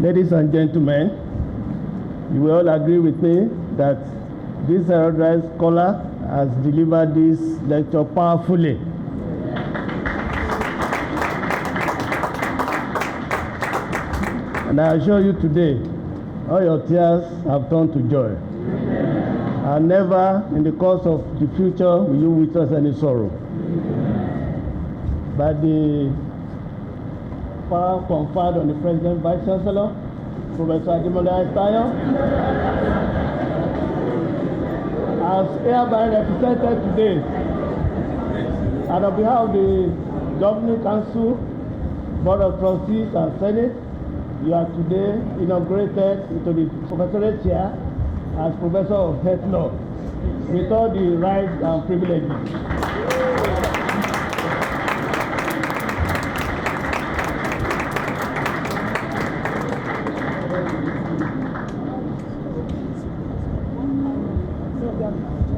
Ladies and gentlemen, you will all agree with me that this erudite scholar has delivered this lecture powerfully. And I assure you today, all your tears have turned to joy. And never in the course of the future will you witness any sorrow. By the power conferred on the President Vice Chancellor, Professor Ademola Tayo, as hereby represented today, and on behalf of the Governing Council, Board of Trustees, and Senate, you are today inaugurated into the professorate chair as Professor of Health Law, with all the rights and privileges.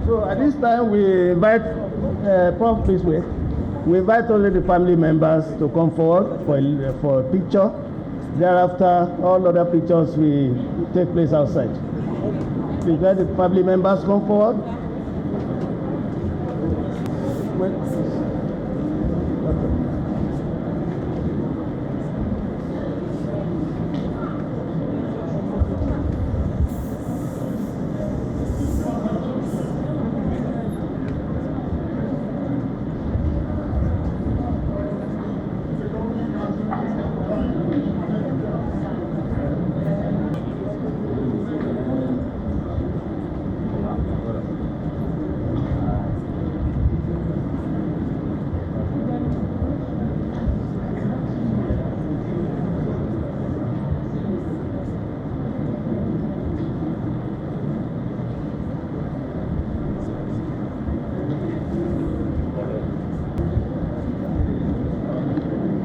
So at this time, we invite Prof. Please wait. We invite only the family members to come forward for a picture. Thereafter, all other pictures will take place outside. Please let the family members come forward.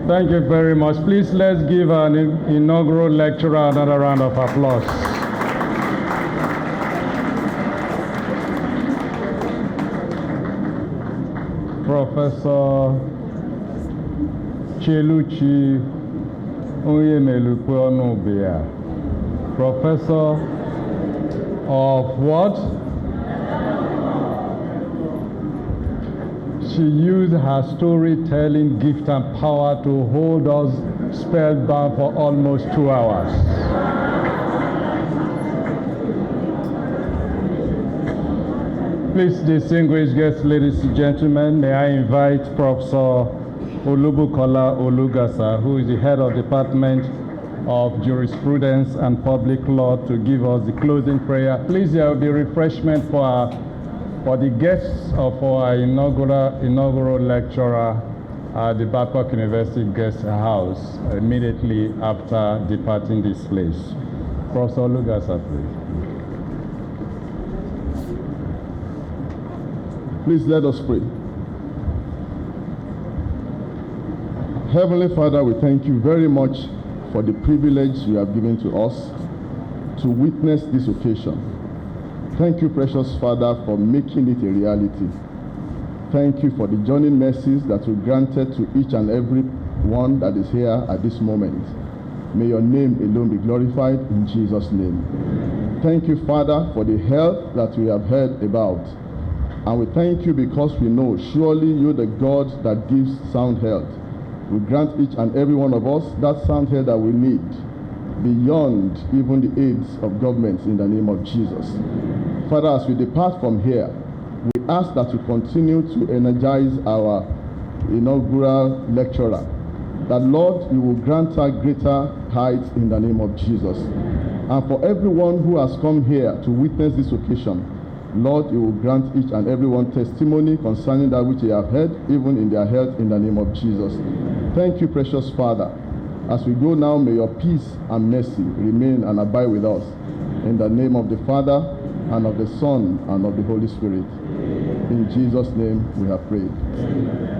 Thank you very much. Please let's give an inaugural lecturer another round of applause. Professor Cheluchi Onyemelukwe, Professor of what? She used her storytelling gift and power to hold us spellbound for almost 2 hours. Please, distinguished guests, ladies and gentlemen, may I invite Professor Olubukola Olugasa, who is the head of the Department of Jurisprudence and Public Law, to give us the closing prayer. Please, there will be refreshment for the guests of our inaugural lecturer at the Babcock University guest house immediately after departing this place. Professor Olugasa, please. Please let us pray. Heavenly Father, we thank you very much for the privilege you have given to us to witness this occasion. Thank you, precious Father, for making it a reality. Thank you for the journeying mercies that you granted to each and every one that is here at this moment. May your name alone be glorified in Jesus' name. Thank you, Father, for the health that we have heard about. And we thank you because we know surely you're the God that gives sound health. We grant each and every one of us that sound health that we need, beyond even the aids of governments, in the name of Jesus. Father, as we depart from here, we ask that you continue to energize our inaugural lecturer, that Lord, you will grant her greater heights in the name of Jesus. And for everyone who has come here to witness this occasion, Lord, you will grant each and everyone testimony concerning that which they have heard, even in their health, in the name of Jesus. Thank you, precious Father. As we go now, may your peace and mercy remain and abide with us. In the name of the Father, and of the Son, and of the Holy Spirit. In Jesus' name we have prayed.